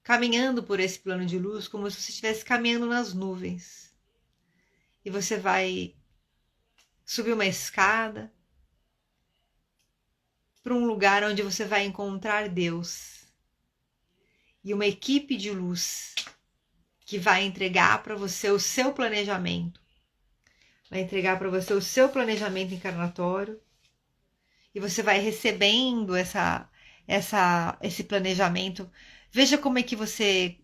caminhando por esse plano de luz como se você estivesse caminhando nas nuvens. E você vai subir uma escada para um lugar onde você vai encontrar Deus e uma equipe de luz que vai entregar para você o seu planejamento. Vai entregar para você o seu planejamento encarnatório e você vai recebendo esse planejamento. Veja como é que você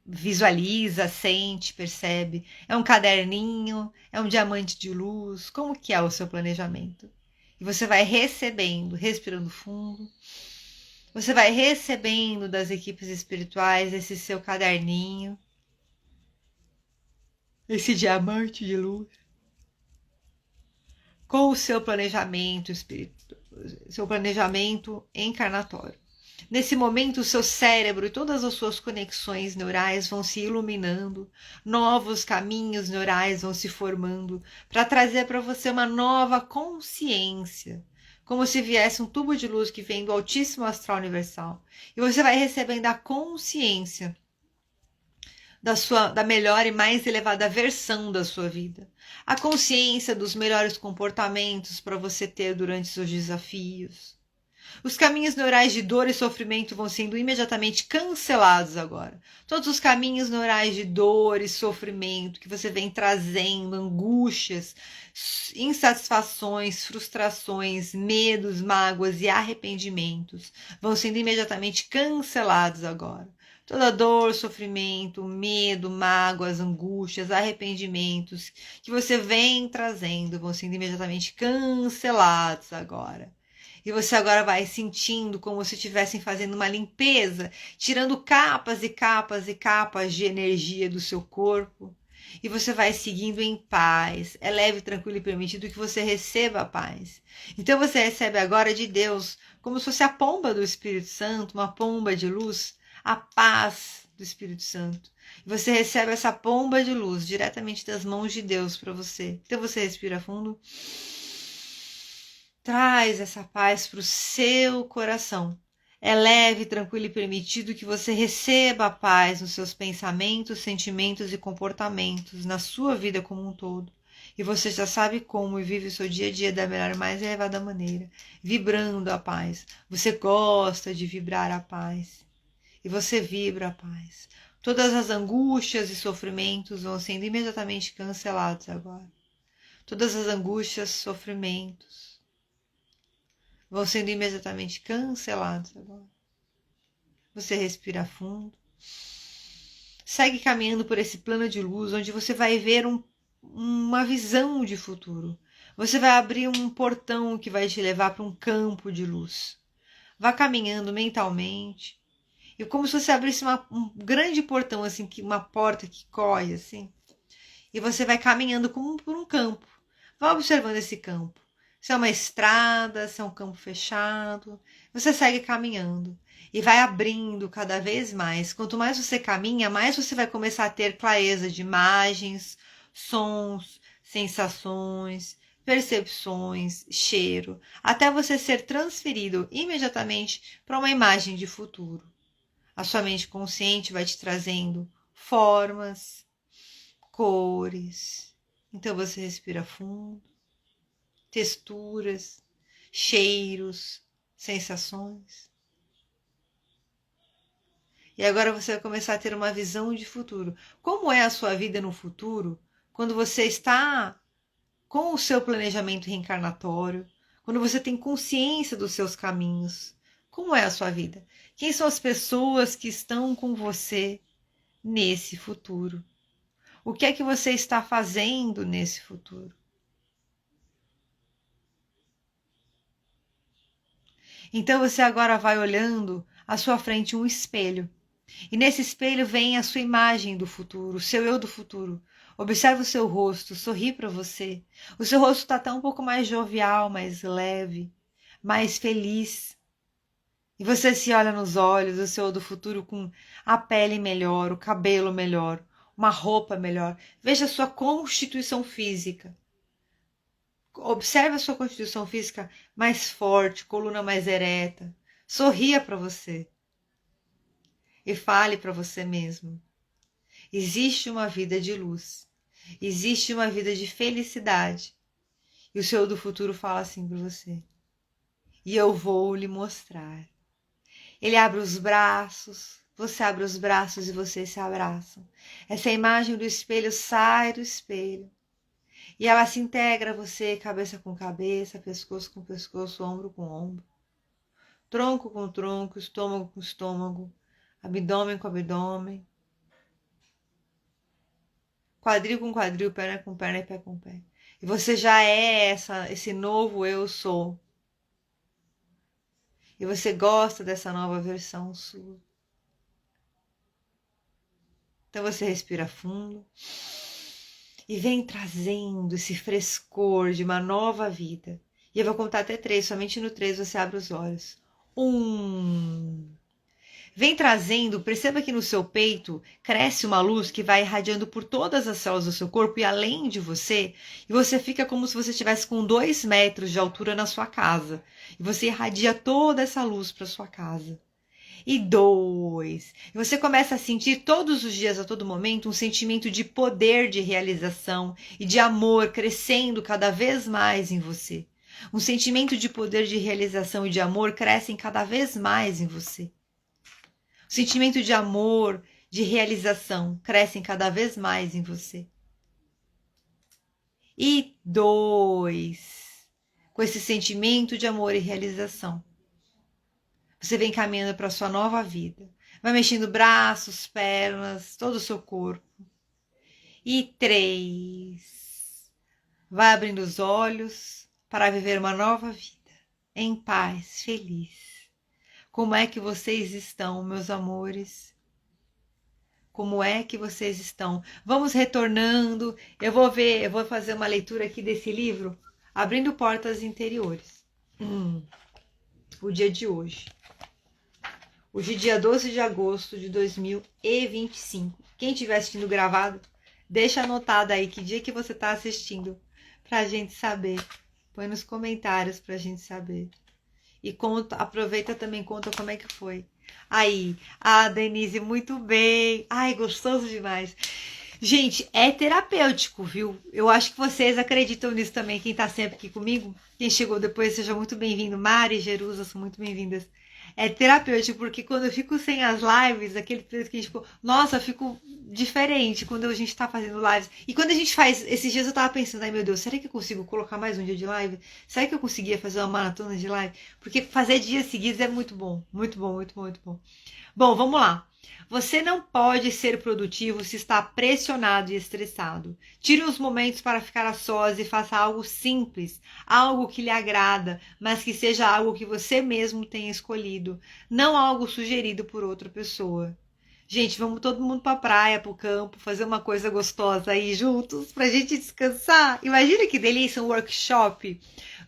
visualiza, sente, percebe. É um caderninho, é um diamante de luz, como que é o seu planejamento? E você vai recebendo, respirando fundo, você vai recebendo das equipes espirituais esse seu caderninho, esse diamante de luz, com o seu planejamento espiritual, seu planejamento encarnatório. Nesse momento, o seu cérebro e todas as suas conexões neurais vão se iluminando, novos caminhos neurais vão se formando para trazer para você uma nova consciência, como se viesse um tubo de luz que vem do altíssimo astral universal. E você vai recebendo a consciência da melhor e mais elevada versão da sua vida. A consciência dos melhores comportamentos para você ter durante seus desafios. Os caminhos neurais de dor e sofrimento vão sendo imediatamente cancelados agora. Todos os caminhos neurais de dor e sofrimento que você vem trazendo, angústias, insatisfações, frustrações, medos, mágoas e arrependimentos, vão sendo imediatamente cancelados agora. Toda dor, sofrimento, medo, mágoas, angústias, arrependimentos que você vem trazendo vão sendo imediatamente cancelados agora. E você agora vai sentindo como se estivessem fazendo uma limpeza, tirando capas e capas e capas de energia do seu corpo. E você vai seguindo em paz. É leve, tranquilo e permitido que você receba a paz. Então você recebe agora de Deus, como se fosse a pomba do Espírito Santo, uma pomba de luz, a paz do Espírito Santo. E você recebe essa pomba de luz diretamente das mãos de Deus para você. Então você respira fundo. Traz essa paz para o seu coração. É leve, tranquilo e permitido que você receba a paz nos seus pensamentos, sentimentos e comportamentos, na sua vida como um todo. E você já sabe como e vive o seu dia a dia da melhor e mais elevada maneira, vibrando a paz. Você gosta de vibrar a paz. E você vibra a paz. Todas as angústias e sofrimentos vão sendo imediatamente cancelados agora. Todas as angústias, sofrimentos vão sendo imediatamente cancelados agora. Você respira fundo. Segue caminhando por esse plano de luz, onde você vai ver uma visão de futuro. Você vai abrir um portão que vai te levar para um campo de luz. Vá caminhando mentalmente. E como se você abrisse um grande portão, assim, uma porta que corre, assim. E você vai caminhando como por um campo. Vá observando esse campo. Se é uma estrada, se é um campo fechado. Você segue caminhando. E vai abrindo cada vez mais. Quanto mais você caminha, mais você vai começar a ter clareza de imagens, sons, sensações, percepções, cheiro, até você ser transferido imediatamente para uma imagem de futuro. A sua mente consciente vai te trazendo formas, cores. Então você respira fundo, texturas, cheiros, sensações. E agora você vai começar a ter uma visão de futuro. Como é a sua vida no futuro quando você está com o seu planejamento reencarnatório, quando você tem consciência dos seus caminhos? Como é a sua vida? Quem são as pessoas que estão com você nesse futuro? O que é que você está fazendo nesse futuro? Então você agora vai olhando à sua frente um espelho. E nesse espelho vem a sua imagem do futuro, o seu eu do futuro. Observe o seu rosto, sorri para você. O seu rosto está até um pouco mais jovial, mais leve, mais feliz. E você se olha nos olhos, o seu eu do futuro com a pele melhor, o cabelo melhor, uma roupa melhor. Veja a sua constituição física. Observe a sua constituição física mais forte, coluna mais ereta. Sorria para você. E fale para você mesmo. Existe uma vida de luz. Existe uma vida de felicidade. E o seu do futuro fala assim para você. E eu vou lhe mostrar. Ele abre os braços, você abre os braços e vocês se abraçam. Essa imagem do espelho sai do espelho. E ela se integra a você, cabeça com cabeça, pescoço com pescoço, ombro com ombro. Tronco com tronco, estômago com estômago, abdômen com abdômen. Quadril com quadril, perna com perna e pé com pé. E você já é esse novo eu sou. E você gosta dessa nova versão sua. Então você respira fundo e vem trazendo esse frescor de uma nova vida. E eu vou contar até 3, somente no 3 você abre os olhos. 1. Vem trazendo, perceba que no seu peito cresce uma luz que vai irradiando por todas as células do seu corpo e além de você, e você fica como se você estivesse com 2 metros de altura na sua casa. E você irradia toda essa luz para sua casa. E 2. E você começa a sentir todos os dias, a todo momento, um sentimento de poder de realização e de amor crescendo cada vez mais em você. Um sentimento de poder de realização e de amor crescem cada vez mais em você. O sentimento de amor, de realização, crescem cada vez mais em você. E 2. Com esse sentimento de amor e realização, você vem caminhando para a sua nova vida. Vai mexendo braços, pernas, todo o seu corpo. E 3. Vai abrindo os olhos para viver uma nova vida, em paz, feliz. Como é que vocês estão, meus amores? Como é que vocês estão? Vamos retornando. Eu vou fazer uma leitura aqui desse livro, Abrindo Portas Interiores. O dia de hoje. Hoje, dia 12 de agosto de 2025. Quem estiver assistindo gravado, deixa anotado aí que dia que você está assistindo, pra gente saber. Põe nos comentários pra gente saber. E conta, aproveita também, conta como é que foi. Aí, Denise, muito bem. Ai, gostoso demais. Gente, é terapêutico, viu? Eu acho que vocês acreditam nisso também, quem tá sempre aqui comigo. Quem chegou depois, seja muito bem-vindo. Mari e Jerusa, são muito bem-vindas. É terapêutico, porque quando eu fico sem as lives, aquele período que a gente ficou, nossa, eu fico diferente quando a gente tá fazendo lives. E quando a gente faz, esses dias eu tava pensando, ai meu Deus, será que eu consigo colocar mais um dia de live? Será que eu conseguia fazer uma maratona de live? Porque fazer dias seguidos é muito bom, muito bom, muito bom, muito bom. Bom, vamos lá. Você não pode ser produtivo se está pressionado e estressado. Tire uns momentos para ficar a sós e faça algo simples, algo que lhe agrada, mas que seja algo que você mesmo tenha escolhido, não algo sugerido por outra pessoa. Gente, vamos todo mundo para a praia, para o campo, fazer uma coisa gostosa aí juntos, para a gente descansar. Imagina que delícia um workshop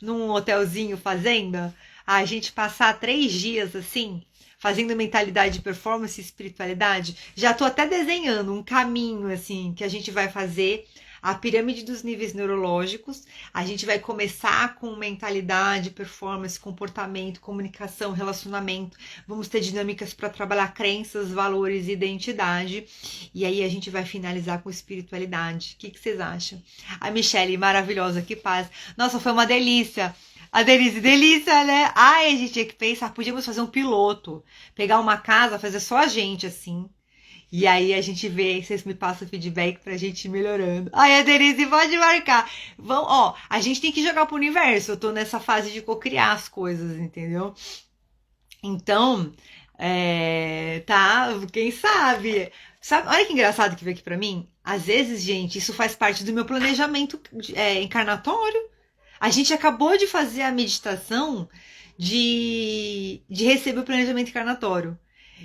num hotelzinho fazenda. A gente passar 3 dias assim, fazendo mentalidade, performance e espiritualidade. Já tô até desenhando um caminho assim que a gente vai fazer, a pirâmide dos níveis neurológicos. A gente vai começar com mentalidade, performance, comportamento, comunicação, relacionamento. Vamos ter dinâmicas para trabalhar crenças, valores e identidade. E aí a gente vai finalizar com espiritualidade. O que vocês acham? A Michelle, maravilhosa, que paz. Nossa, foi uma delícia. A Denise, delícia, né? Ai, a gente tinha que pensar, podíamos fazer um piloto. Pegar uma casa, fazer só a gente, assim. E aí a gente vê, vocês me passam feedback pra gente ir melhorando. Ai, a Denise, pode marcar. Vamos, ó, a gente tem que jogar pro universo. Eu tô nessa fase de cocriar as coisas, entendeu? Então, tá, quem sabe? Sabe, olha que engraçado que veio aqui pra mim. Às vezes, gente, isso faz parte do meu planejamento encarnatório. A gente acabou de fazer a meditação de receber o planejamento encarnatório.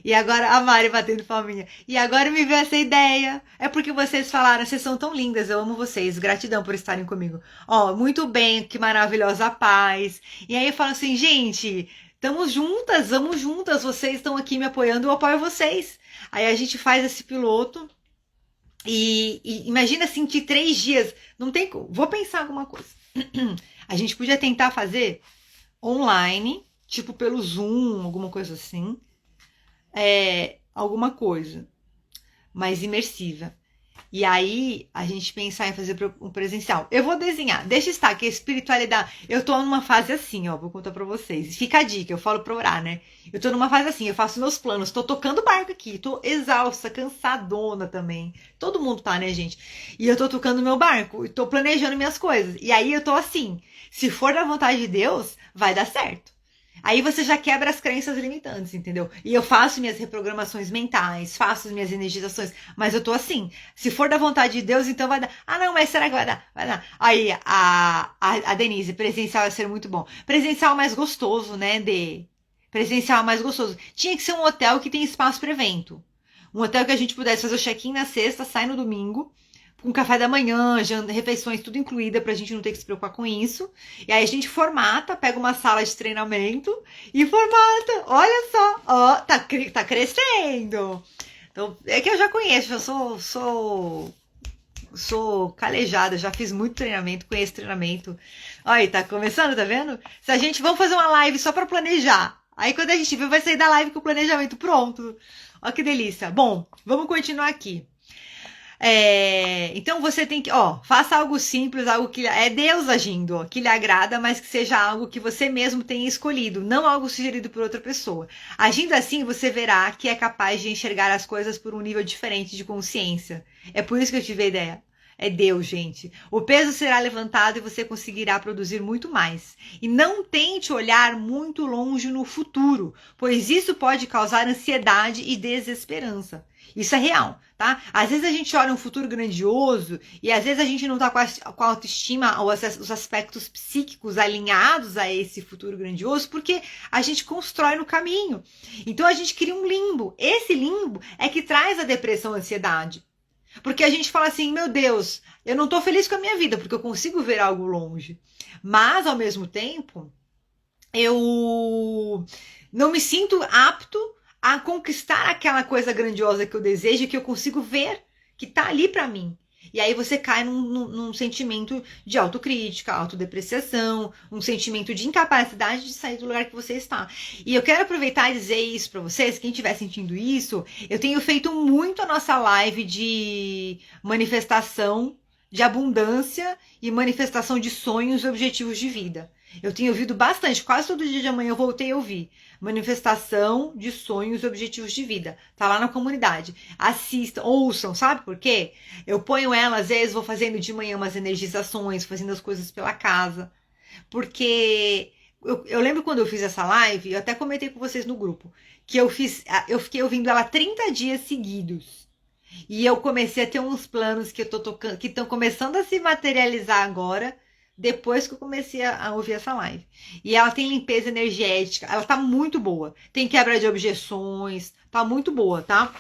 E agora a Mari batendo palminha. E agora me veio essa ideia. É porque vocês falaram, vocês são tão lindas, eu amo vocês. Gratidão por estarem comigo. Ó, muito bem, que maravilhosa paz. E aí eu falo assim, gente, estamos juntas, vamos juntas. Vocês estão aqui me apoiando, eu apoio vocês. Aí a gente faz esse piloto. E imagina sentir 3 dias. Não tem. Vou pensar alguma coisa. A gente podia tentar fazer online, tipo pelo Zoom, alguma coisa assim. Alguma coisa mais imersiva. E aí, a gente pensar em fazer um presencial. Eu vou desenhar. Deixa estar, que a espiritualidade... Eu tô numa fase assim, ó, vou contar pra vocês. Fica a dica, eu falo pra orar, né? Eu tô numa fase assim, eu faço meus planos. Tô tocando barco aqui, tô exausta, cansadona também. Todo mundo tá, né, gente? E eu tô tocando meu barco, e tô planejando minhas coisas. E aí, eu tô assim, se for da vontade de Deus, vai dar certo. Aí você já quebra as crenças limitantes, entendeu? E eu faço minhas reprogramações mentais, faço minhas energizações, mas eu tô assim, se for da vontade de Deus, então vai dar. Ah, não, mas será que vai dar? Vai dar. Aí, a Denise, presencial vai ser muito bom. Presencial mais gostoso, né, presencial mais gostoso. Tinha que ser um hotel que tem espaço para evento. Um hotel que a gente pudesse fazer o check-in na sexta, sai no domingo, com café da manhã, refeições, tudo incluída, pra gente não ter que se preocupar com isso. E aí a gente formata, pega uma sala de treinamento e formata. Olha só, ó, tá crescendo. Então, é que eu já conheço, eu sou calejada, já fiz muito treinamento, conheço treinamento. Olha, tá começando, tá vendo? Se a gente, vamos fazer uma live só pra planejar. Aí quando a gente viu, vai sair da live com o planejamento pronto. Ó que delícia. Bom, vamos continuar aqui. Então você tem que, faça algo simples, algo que é Deus agindo, que lhe agrada, mas que seja algo que você mesmo tenha escolhido, não algo sugerido por outra pessoa. Agindo assim, você verá que é capaz de enxergar as coisas por um nível diferente de consciência. É por isso que eu tive a ideia. É Deus, gente. O peso será levantado e você conseguirá produzir muito mais. E não tente olhar muito longe no futuro, pois isso pode causar ansiedade e desesperança. Isso é real, tá? Às vezes a gente olha um futuro grandioso e às vezes a gente não tá com a autoestima ou os aspectos psíquicos alinhados a esse futuro grandioso porque a gente constrói no caminho. Então a gente cria um limbo. Esse limbo é que traz a depressão, a ansiedade. Porque a gente fala assim, meu Deus, eu não tô feliz com a minha vida porque eu consigo ver algo longe. Mas, ao mesmo tempo, eu não me sinto apto a conquistar aquela coisa grandiosa que eu desejo, que eu consigo ver, que tá ali para mim. E aí você cai num sentimento de autocrítica, autodepreciação, um sentimento de incapacidade de sair do lugar que você está. E eu quero aproveitar e dizer isso para vocês, quem estiver sentindo isso, eu tenho feito muito a nossa live de manifestação, de abundância e manifestação de sonhos e objetivos de vida. Eu tenho ouvido bastante, quase todo dia de manhã eu voltei a ouvir. Manifestação de sonhos e objetivos de vida. Tá lá na comunidade. Assistam, ouçam, sabe por quê? Eu ponho ela, às vezes vou fazendo de manhã umas energizações, fazendo as coisas pela casa. Porque eu lembro quando eu fiz essa live, eu até comentei com vocês no grupo, que eu fiquei ouvindo ela 30 dias seguidos. E eu comecei a ter uns planos que eu tô tocando, que estão começando a se materializar agora, depois que eu comecei a ouvir essa live. E ela tem limpeza energética, ela tá muito boa. Tem quebra de objeções, tá muito boa, tá?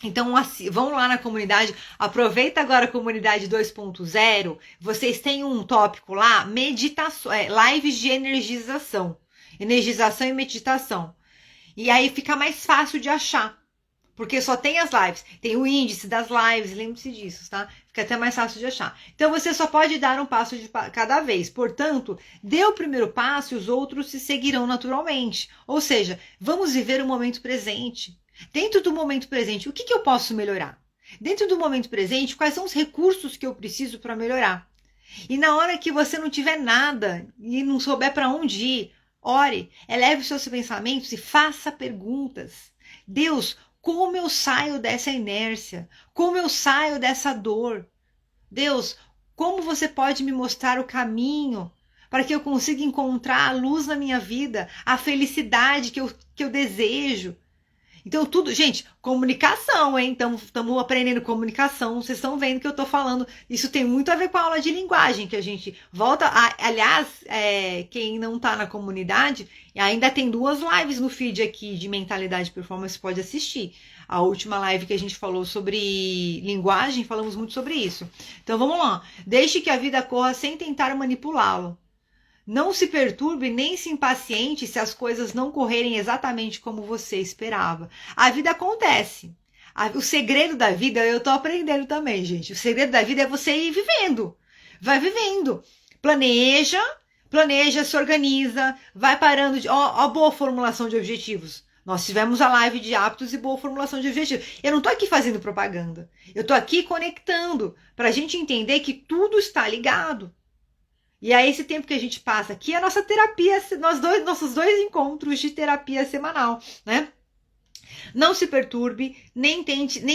Então, assim, vão lá na comunidade, aproveita agora a comunidade 2.0, vocês têm um tópico lá, meditação, lives de energização e meditação. E aí fica mais fácil de achar. Porque só tem as lives, tem o índice das lives, lembre-se disso, tá? Fica até mais fácil de achar. Então você só pode dar um passo de cada vez. Portanto, dê o primeiro passo e os outros se seguirão naturalmente. Ou seja, vamos viver o momento presente. Dentro do momento presente, o que eu posso melhorar? Dentro do momento presente, quais são os recursos que eu preciso para melhorar? E na hora que você não tiver nada e não souber para onde ir, ore, eleve os seus pensamentos e faça perguntas. Deus, como eu saio dessa inércia? Como eu saio dessa dor? Deus, como você pode me mostrar o caminho para que eu consiga encontrar a luz na minha vida, a felicidade que eu desejo? Então, tudo, gente, comunicação, hein? Estamos aprendendo comunicação, vocês estão vendo que eu estou falando. Isso tem muito a ver com a aula de linguagem, que a gente volta. Aliás, quem não está na comunidade, ainda tem 2 lives no feed aqui de mentalidade e performance, pode assistir. A última live que a gente falou sobre linguagem, falamos muito sobre isso. Então, vamos lá. Deixe que a vida corra sem tentar manipulá-lo. Não se perturbe nem se impaciente se as coisas não correrem exatamente como você esperava. A vida acontece. O segredo da vida, eu tô aprendendo também, gente. O segredo da vida é você ir vivendo. Vai vivendo. Planeja, se organiza, vai parando de... Ó, boa formulação de objetivos. Nós tivemos a live de hábitos e boa formulação de objetivos. Eu não tô aqui fazendo propaganda. Eu tô aqui conectando para a gente entender que tudo está ligado. E aí esse tempo que a gente passa aqui é a nossa terapia, nossos 2 encontros de terapia semanal, né? Não se perturbe, nem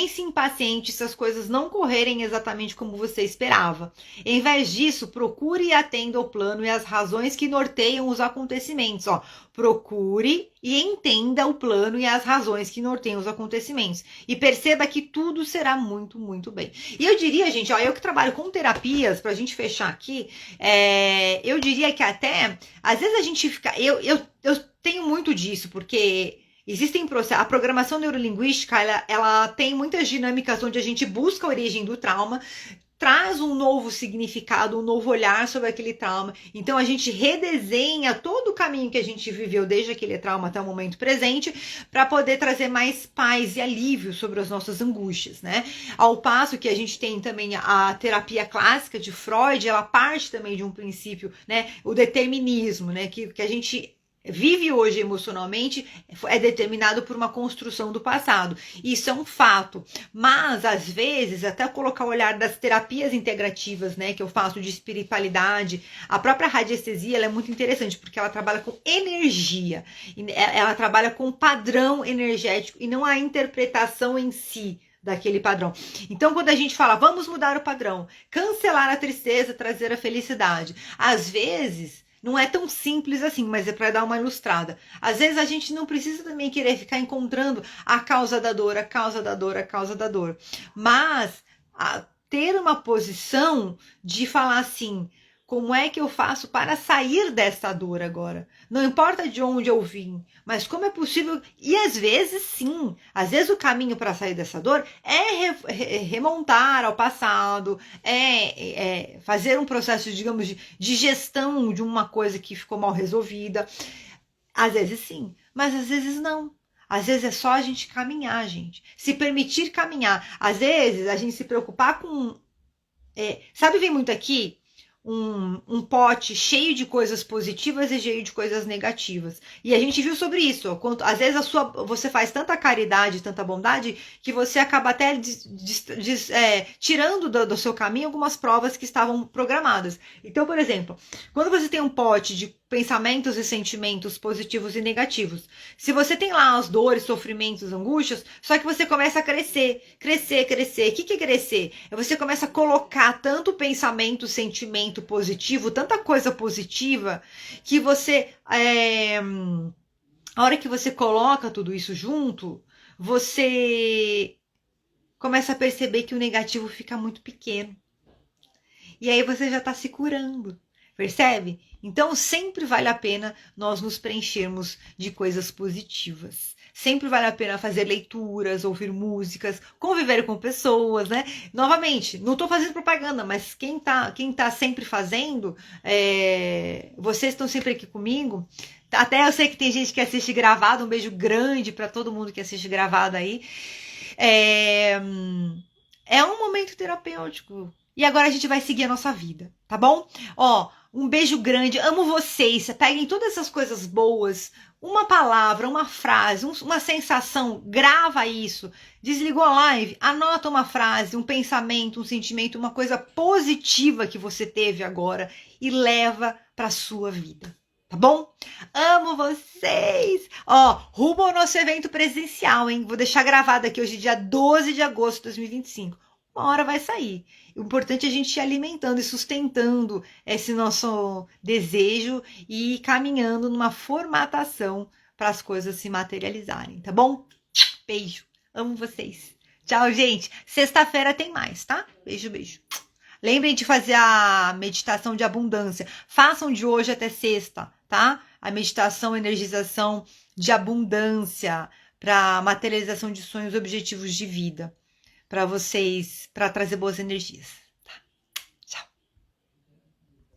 se impaciente se as coisas não correrem exatamente como você esperava. Em vez disso, procure e atenda o plano e as razões que norteiam os acontecimentos. Ó, procure e entenda o plano e as razões que norteiam os acontecimentos. E perceba que tudo será muito, muito bem. E eu diria, gente, ó, eu que trabalho com terapias, pra gente fechar aqui, eu diria que até, às vezes a gente fica... Eu tenho muito disso, porque... Existem processos, a programação neurolinguística, ela tem muitas dinâmicas onde a gente busca a origem do trauma, traz um novo significado, um novo olhar sobre aquele trauma. Então a gente redesenha todo o caminho que a gente viveu desde aquele trauma até o momento presente para poder trazer mais paz e alívio sobre as nossas angústias, né? Ao passo que a gente tem também a terapia clássica de Freud, ela parte também de um princípio, né? O determinismo, né? Que a gente vive hoje emocionalmente é determinado por uma construção do passado. Isso é um fato. Mas, às vezes, até colocar o olhar das terapias integrativas, né, que eu faço de espiritualidade, a própria radiestesia, ela é muito interessante, porque ela trabalha com energia. Ela trabalha com padrão energético e não a interpretação em si daquele padrão. Então, quando a gente fala, vamos mudar o padrão, cancelar a tristeza, trazer a felicidade, às vezes não é tão simples assim, mas é para dar uma ilustrada. Às vezes a gente não precisa também querer ficar encontrando a causa da dor, a causa da dor, a causa da dor, mas ter uma posição de falar assim, como é que eu faço para sair dessa dor agora? Não importa de onde eu vim, mas como é possível? E às vezes sim, às vezes o caminho para sair dessa dor é remontar ao passado, fazer um processo, digamos, de gestão de uma coisa que ficou mal resolvida. Às vezes sim, mas às vezes não. Às vezes é só a gente caminhar, gente. Se permitir caminhar. Às vezes a gente se preocupar com... sabe, vem muito aqui um pote cheio de coisas positivas e cheio de coisas negativas. E a gente viu sobre isso. Às vezes você faz tanta caridade, tanta bondade, que você acaba até tirando do seu caminho algumas provas que estavam programadas. Então, por exemplo, quando você tem um pote de pensamentos e sentimentos positivos e negativos, se você tem lá as dores, sofrimentos, angústias, só que você começa a crescer. O que é crescer? Você começa a colocar tanto pensamento, sentimento positivo, tanta coisa positiva, que você, a hora que você coloca tudo isso junto, você começa a perceber que o negativo fica muito pequeno. E aí você já está se curando. Percebe? Então sempre vale a pena nós nos preenchermos de coisas positivas. Sempre vale a pena fazer leituras, ouvir músicas, conviver com pessoas, né? Novamente, não estou fazendo propaganda, mas quem tá sempre fazendo, vocês estão sempre aqui comigo. Até eu sei que tem gente que assiste gravado, um beijo grande para todo mundo que assiste gravado aí. É um momento terapêutico. E agora a gente vai seguir a nossa vida, tá bom? Ó, um beijo grande, amo vocês. Peguem todas essas coisas boas, uma palavra, uma frase, uma sensação, grava isso. Desligou a live, anota uma frase, um pensamento, um sentimento, uma coisa positiva que você teve agora e leva para sua vida. Tá bom? Amo vocês! Ó, rumo ao nosso evento presencial, hein? Vou deixar gravado aqui hoje, dia 12 de agosto de 2025. Uma hora vai sair. O importante é a gente ir alimentando e sustentando esse nosso desejo e ir caminhando numa formatação para as coisas se materializarem, tá bom? Beijo. Amo vocês. Tchau, gente. Sexta-feira tem mais, tá? Beijo, beijo. Lembrem de fazer a meditação de abundância. Façam de hoje até sexta, tá? A meditação, energização de abundância para materialização de sonhos, objetivos de vida. Para vocês, para trazer boas energias.